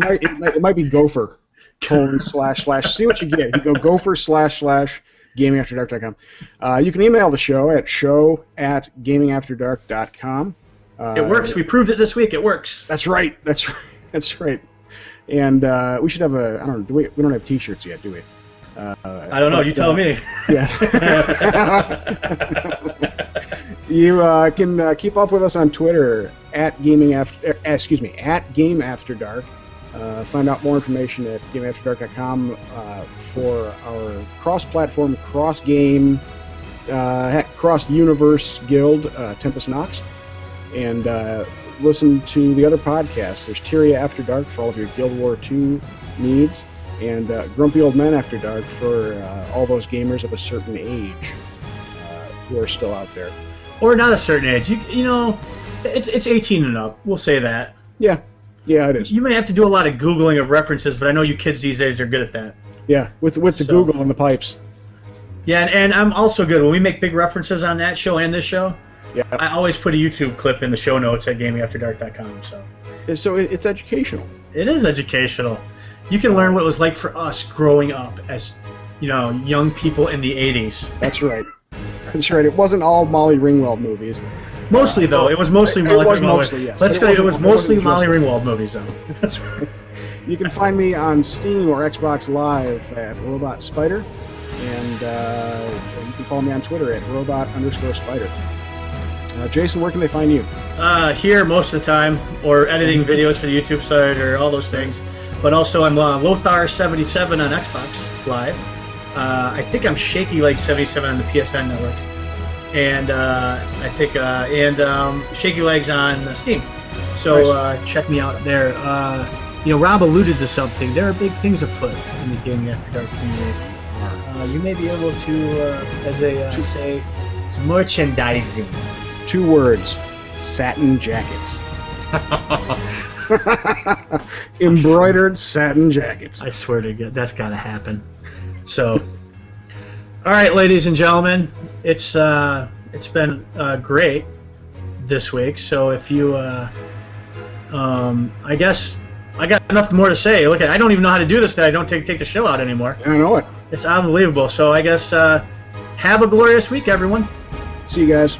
S2: It might be Gopher. / See what you get. You go Gopher / gamingafterdark.com. You can email the show at show@gamingafterdark.com.
S1: It works. We proved it this week. It works.
S2: That's right. That's right. And we should have I don't know. We don't have T-shirts yet, do we?
S1: I don't know. You tell me.
S2: Yeah. You can keep up with us on Twitter at Game After Dark. Find out more information at GameAfterDark.com for our cross-platform, cross-game, cross-universe guild, Tempest Knox, and listen to the other podcasts. There's Tyria After Dark for all of your Guild War II needs, and Grumpy Old Men After Dark for all those gamers of a certain age who are still out there.
S1: Or not a certain age. It's 18 and up. We'll say that.
S2: Yeah, it is.
S1: You may have to do a lot of Googling of references, but I know you kids these days are good at that.
S2: Yeah, with the Google and the pipes.
S1: Yeah, and I'm also good. When we make big references on that show and this show, I always put a YouTube clip in the show notes at gamingafterdark.com.
S2: So it's educational.
S1: It is educational. You can learn what it was like for us growing up as, young people in the 80s.
S2: That's right. That's right. It wasn't all Molly Ringwald movies.
S1: Mostly, though. It was mostly Molly Ringwald.
S2: Yes.
S1: Let's tell you, it was mostly Molly Ringwald movies, though.
S2: That's right. You can find me on Steam or Xbox Live at Robot Spider, and you can follow me on Twitter at robot_spider. Jason, where can they find you?
S1: Here most of the time, or editing videos for the YouTube site, or all those things. But also, I'm Lothar77 on Xbox Live. I think I'm Shaky Leg 77 on the PSN network, and I think Shaky Legs on Steam. So
S2: Nice.
S1: check me out there. Rob alluded to something. There are big things afoot in the Gaming After Dark community. You may be able to, say, merchandising.
S2: 2 words: satin jackets. Embroidered satin jackets.
S1: I swear to God, that's got to happen. So, all right, ladies and gentlemen, it's been great this week. So if you, I guess I got nothing more to say. Look, I don't even know how to do this. That I don't take the show out anymore.
S2: I know it.
S1: It's unbelievable. So I guess have a glorious week, everyone.
S2: See you guys.